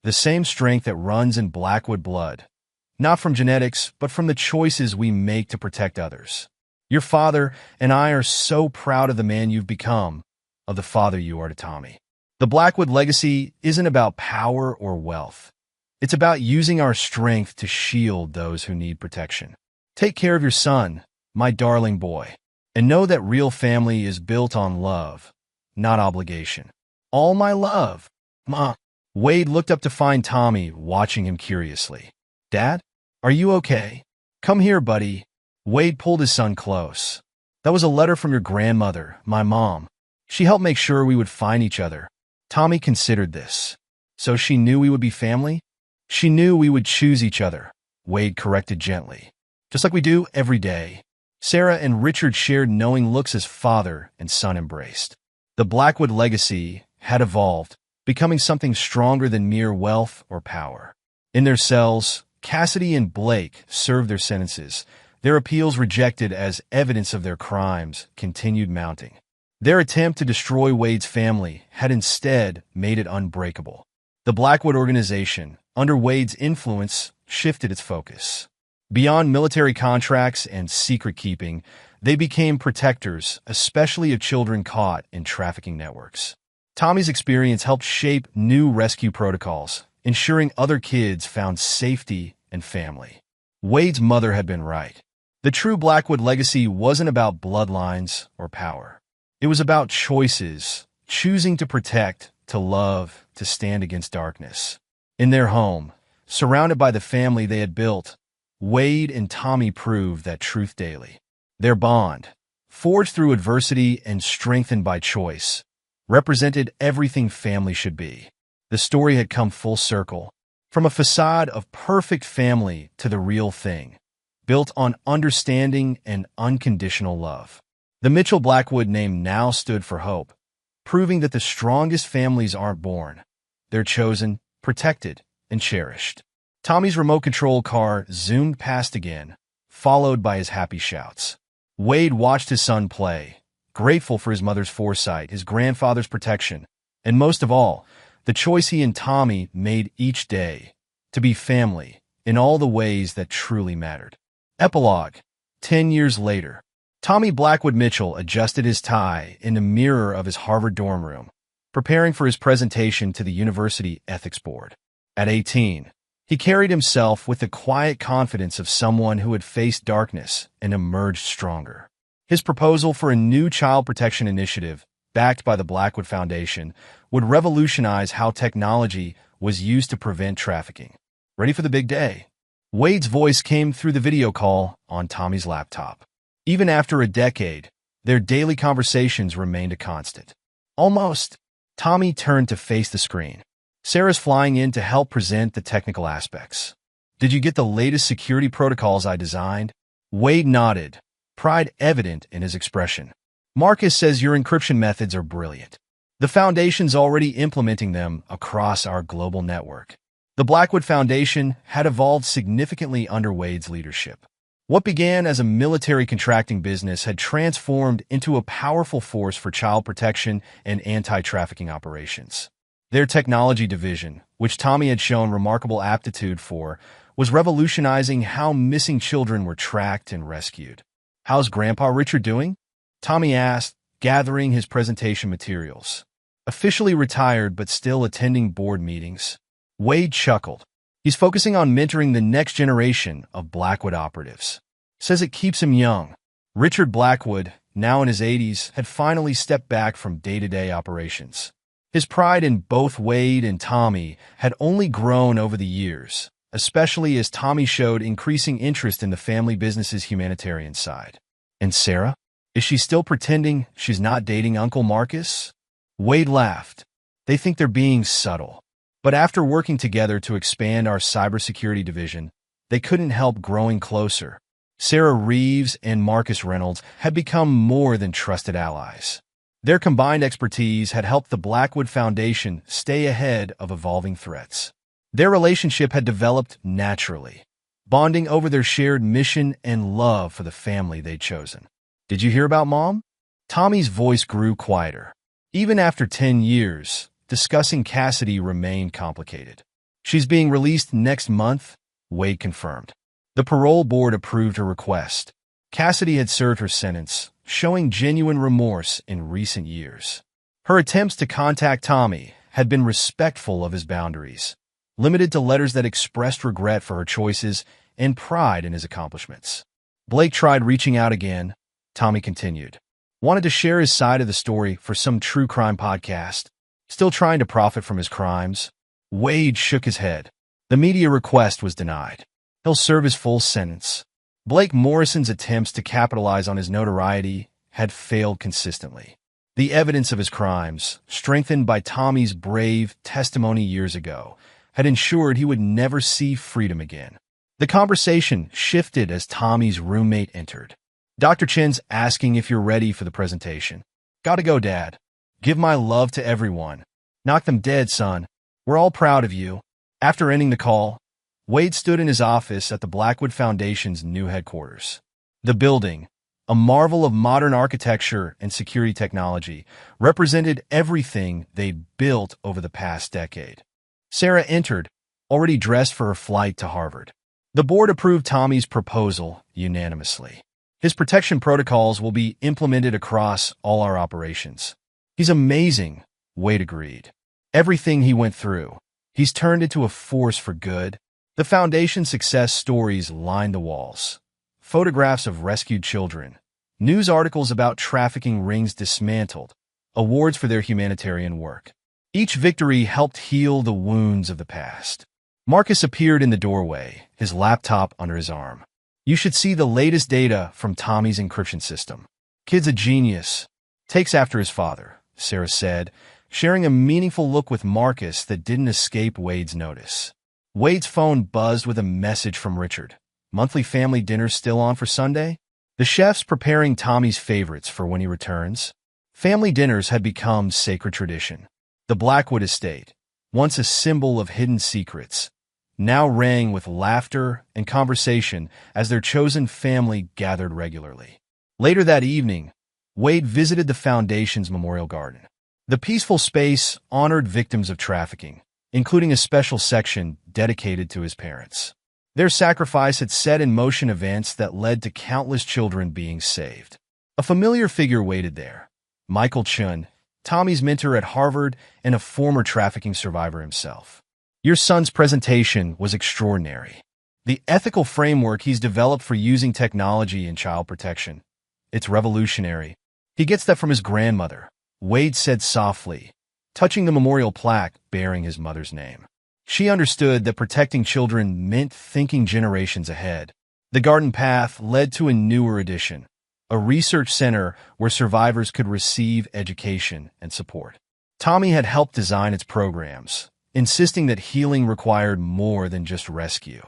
The same strength that runs in Blackwood blood. Not from genetics, but from the choices we make to protect others. Your father and I are so proud of the man you've become, of the father you are to Tommy. The Blackwood legacy isn't about power or wealth. It's about using our strength to shield those who need protection. Take care of your son, my darling boy, and know that real family is built on love, not obligation. All my love, Ma. Wade looked up to find Tommy watching him curiously. Dad, are you okay? Come here, buddy. Wade pulled his son close. That was a letter from your grandmother, my mom. She helped make sure we would find each other. Tommy considered this. So she knew we would be family? She knew we would choose each other, Wade corrected gently. Just like we do every day. Sarah and Richard shared knowing looks as father and son embraced. The Blackwood legacy had evolved, becoming something stronger than mere wealth or power. In their cells, Cassidy and Blake served their sentences. Their appeals rejected as evidence of their crimes continued mounting. Their attempt to destroy Wade's family had instead made it unbreakable. The Blackwood organization, under Wade's influence, shifted its focus. Beyond military contracts and secret keeping, they became protectors, especially of children caught in trafficking networks. Tommy's experience helped shape new rescue protocols, ensuring other kids found safety and family. Wade's mother had been right. The true Blackwood legacy wasn't about bloodlines or power. It was about choices, choosing to protect, to love, to stand against darkness. In their home, surrounded by the family they had built, Wade and Tommy proved that truth daily. Their bond, forged through adversity and strengthened by choice, represented everything family should be. The story had come full circle, from a facade of perfect family to the real thing, built on understanding and unconditional love. The Mitchell Blackwood name now stood for hope, proving that the strongest families aren't born. They're chosen, protected, and cherished. Tommy's remote control car zoomed past again, followed by his happy shouts. Wade watched his son play, grateful for his mother's foresight, his grandfather's protection, and most of all, the choice he and Tommy made each day to be family in all the ways that truly mattered. Epilogue. 10 years later, Tommy Blackwood Mitchell adjusted his tie in the mirror of his Harvard dorm room, preparing for his presentation to the university ethics board. At 18, he carried himself with the quiet confidence of someone who had faced darkness and emerged stronger. His proposal for a new child protection initiative, backed by the Blackwood Foundation, would revolutionize how technology was used to prevent trafficking. Ready for the big day? Wade's voice came through the video call on Tommy's laptop. Even after a decade, their daily conversations remained a constant. Almost. Tommy turned to face the screen. Sarah's flying in to help present the technical aspects. Did you get the latest security protocols I designed? Wade nodded, pride evident in his expression. Marcus says your encryption methods are brilliant. The Foundation's already implementing them across our global network. The Blackwood Foundation had evolved significantly under Wade's leadership. What began as a military contracting business had transformed into a powerful force for child protection and anti-trafficking operations. Their technology division, which Tommy had shown remarkable aptitude for, was revolutionizing how missing children were tracked and rescued. How's Grandpa Richard doing? Tommy asked, gathering his presentation materials. Officially retired but still attending board meetings. Wade chuckled. He's focusing on mentoring the next generation of Blackwood operatives. Says it keeps him young. Richard Blackwood, now in his 80s, had finally stepped back from day-to-day operations. His pride in both Wade and Tommy had only grown over the years, especially as Tommy showed increasing interest in the family business's humanitarian side. And Sarah? Is she still pretending she's not dating Uncle Marcus? Wade laughed. They think they're being subtle. But after working together to expand our cybersecurity division, they couldn't help growing closer. Sarah Reeves and Marcus Reynolds had become more than trusted allies. Their combined expertise had helped the Blackwood Foundation stay ahead of evolving threats. Their relationship had developed naturally, bonding over their shared mission and love for the family they'd chosen. Did you hear about Mom? Tommy's voice grew quieter. Even after 10 years, discussing Cassidy remained complicated. She's being released next month, Wade confirmed. The parole board approved her request. Cassidy had served her sentence, showing genuine remorse in recent years. Her attempts to contact Tommy had been respectful of his boundaries, limited to letters that expressed regret for her choices and pride in his accomplishments. Blake tried reaching out again. Tommy continued. Wanted to share his side of the story for some true crime podcast. Still trying to profit from his crimes. Wade shook his head. The media request was denied. He'll serve his full sentence. Blake Morrison's attempts to capitalize on his notoriety had failed consistently. The evidence of his crimes, strengthened by Tommy's brave testimony years ago, had ensured he would never see freedom again. The conversation shifted as Tommy's roommate entered. Dr. Chen's asking if you're ready for the presentation. Gotta go, Dad. Give my love to everyone. Knock them dead, son. We're all proud of you. After ending the call, Wade stood in his office at the Blackwood Foundation's new headquarters. The building, a marvel of modern architecture and security technology, represented everything they'd built over the past decade. Sarah entered, already dressed for her flight to Harvard. The board approved Tommy's proposal unanimously. His protection protocols will be implemented across all our operations. He's amazing, Wade agreed. Everything he went through, he's turned into a force for good. The Foundation's success stories lined the walls. Photographs of rescued children, news articles about trafficking rings dismantled, awards for their humanitarian work. Each victory helped heal the wounds of the past. Marcus appeared in the doorway, his laptop under his arm. You should see the latest data from Tommy's encryption system. Kid's a genius. Takes after his father, Sarah said, sharing a meaningful look with Marcus that didn't escape Wade's notice. Wade's phone buzzed with a message from Richard. Monthly family dinner still on for Sunday? The chef's preparing Tommy's favorites for when he returns. Family dinners had become sacred tradition. The Blackwood estate, once a symbol of hidden secrets, now rang with laughter and conversation as their chosen family gathered regularly. Later that evening, Wade visited the Foundation's memorial garden. The peaceful space honored victims of trafficking, including a special section dedicated to his parents. Their sacrifice had set in motion events that led to countless children being saved. A familiar figure waited there, Michael Chun, Tommy's mentor at Harvard and a former trafficking survivor himself. Your son's presentation was extraordinary. The ethical framework he's developed for using technology in child protection. It's revolutionary. He gets that from his grandmother, Wade said softly, touching the memorial plaque bearing his mother's name. She understood that protecting children meant thinking generations ahead. The garden path led to a newer addition, a research center where survivors could receive education and support. Tommy had helped design its programs, insisting that healing required more than just rescue.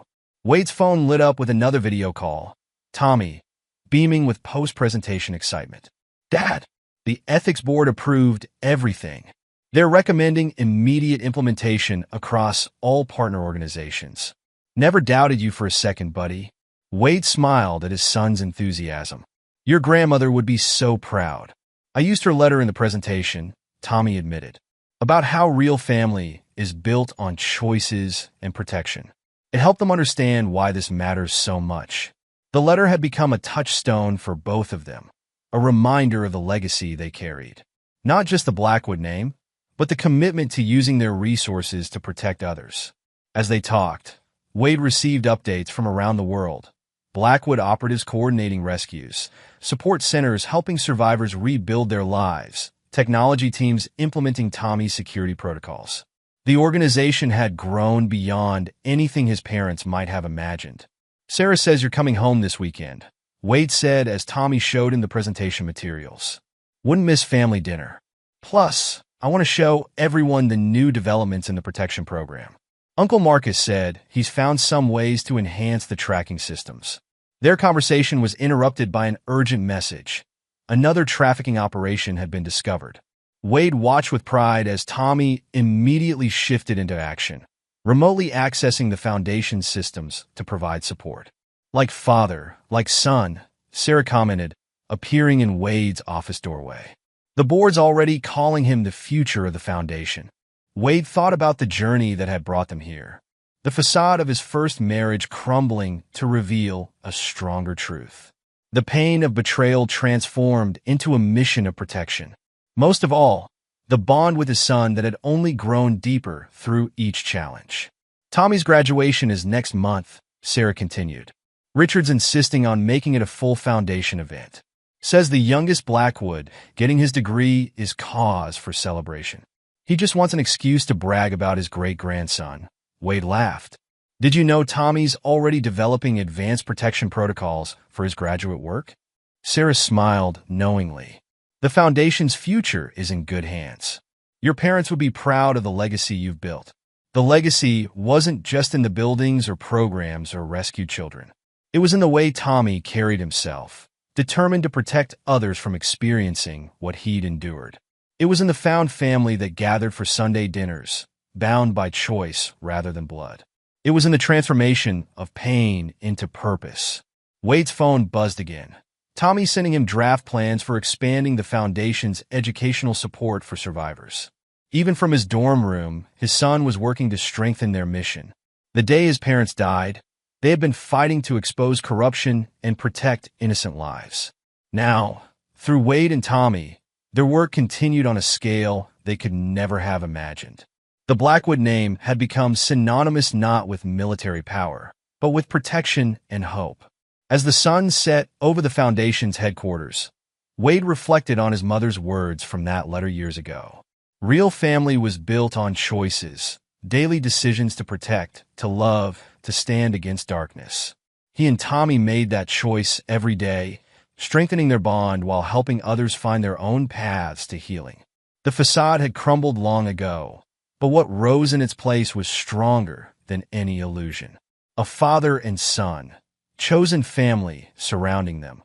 Wade's phone lit up with another video call, Tommy, beaming with post-presentation excitement. Dad, the ethics board approved everything. They're recommending immediate implementation across all partner organizations. Never doubted you for a second, buddy. Wade smiled at his son's enthusiasm. Your grandmother would be so proud. I used her letter in the presentation, Tommy admitted, about how real family is built on choices and protection. It helped them understand why this matters so much. The letter had become a touchstone for both of them, a reminder of the legacy they carried. Not just the Blackwood name, but the commitment to using their resources to protect others. As they talked, Wade received updates from around the world. Blackwood operatives coordinating rescues, support centers helping survivors rebuild their lives, technology teams implementing Tommy's security protocols. The organization had grown beyond anything his parents might have imagined. Sarah says you're coming home this weekend, Wade said as Tommy showed him the presentation materials. Wouldn't miss family dinner. Plus, I want to show everyone the new developments in the protection program. Uncle Marcus said he's found some ways to enhance the tracking systems. Their conversation was interrupted by an urgent message. Another trafficking operation had been discovered. Wade watched with pride as Tommy immediately shifted into action, remotely accessing the Foundation's systems to provide support. Like father, like son, Sarah commented, appearing in Wade's office doorway. The board's already calling him the future of the Foundation. Wade thought about the journey that had brought them here. The facade of his first marriage crumbling to reveal a stronger truth. The pain of betrayal transformed into a mission of protection. Most of all, the bond with his son that had only grown deeper through each challenge. Tommy's graduation is next month, Sarah continued. Richard's insisting on making it a full Foundation event. Says the youngest Blackwood getting his degree is cause for celebration. He just wants an excuse to brag about his great-grandson. Wade laughed. Did you know Tommy's already developing advanced protection protocols for his graduate work? Sarah smiled knowingly. The Foundation's future is in good hands. Your parents would be proud of the legacy you've built. The legacy wasn't just in the buildings or programs or rescued children. It was in the way Tommy carried himself, determined to protect others from experiencing what he'd endured. It was in the found family that gathered for Sunday dinners, bound by choice rather than blood. It was in the transformation of pain into purpose. Wade's phone buzzed again. Tommy sending him draft plans for expanding the Foundation's educational support for survivors. Even from his dorm room, his son was working to strengthen their mission. The day his parents died, they had been fighting to expose corruption and protect innocent lives. Now, through Wade and Tommy, their work continued on a scale they could never have imagined. The Blackwood name had become synonymous not with military power, but with protection and hope. As the sun set over the Foundation's headquarters, Wade reflected on his mother's words from that letter years ago. Real family was built on choices, daily decisions to protect, to love, to stand against darkness. He and Tommy made that choice every day, strengthening their bond while helping others find their own paths to healing. The facade had crumbled long ago, but what rose in its place was stronger than any illusion. A father and son, chosen family surrounding them,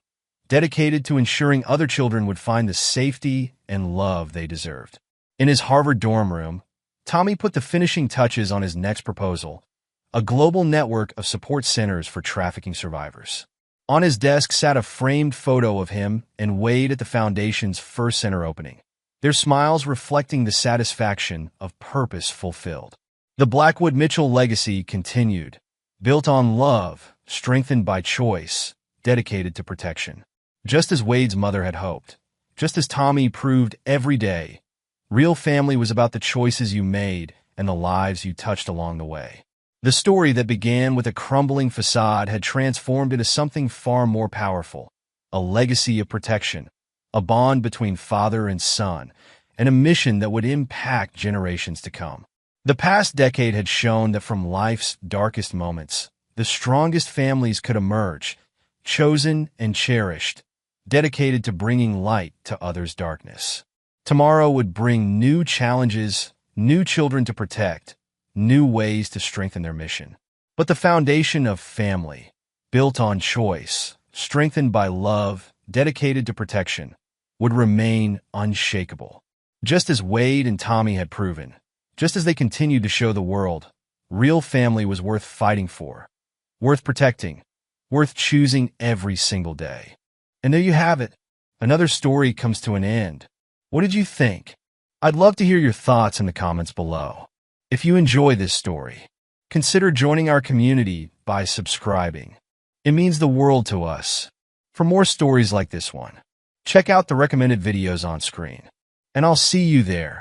dedicated to ensuring other children would find the safety and love they deserved. In his Harvard dorm room, Tommy put the finishing touches on his next proposal, a global network of support centers for trafficking survivors. On his desk sat a framed photo of him and Wade at the foundation's first center opening, their smiles reflecting the satisfaction of purpose fulfilled. The Blackwood Mitchell legacy continued, built on love, strengthened by choice, dedicated to protection. Just as Wade's mother had hoped, just as Tommy proved every day, real family was about the choices you made and the lives you touched along the way. The story that began with a crumbling facade had transformed into something far more powerful, a legacy of protection, a bond between father and son, and a mission that would impact generations to come. The past decade had shown that from life's darkest moments, the strongest families could emerge, chosen and cherished, dedicated to bringing light to others' darkness. Tomorrow would bring new challenges, new children to protect, new ways to strengthen their mission. But the foundation of family, built on choice, strengthened by love, dedicated to protection, would remain unshakable. Just as Wade and Tommy had proven, just as they continued to show the world, real family was worth fighting for, worth protecting, worth choosing every single day. And there you have it. Another story comes to an end. What did you think? I'd love to hear your thoughts in the comments below. If you enjoy this story, consider joining our community by subscribing. It means the world to us. For more stories like this one, check out the recommended videos on screen. And I'll see you there.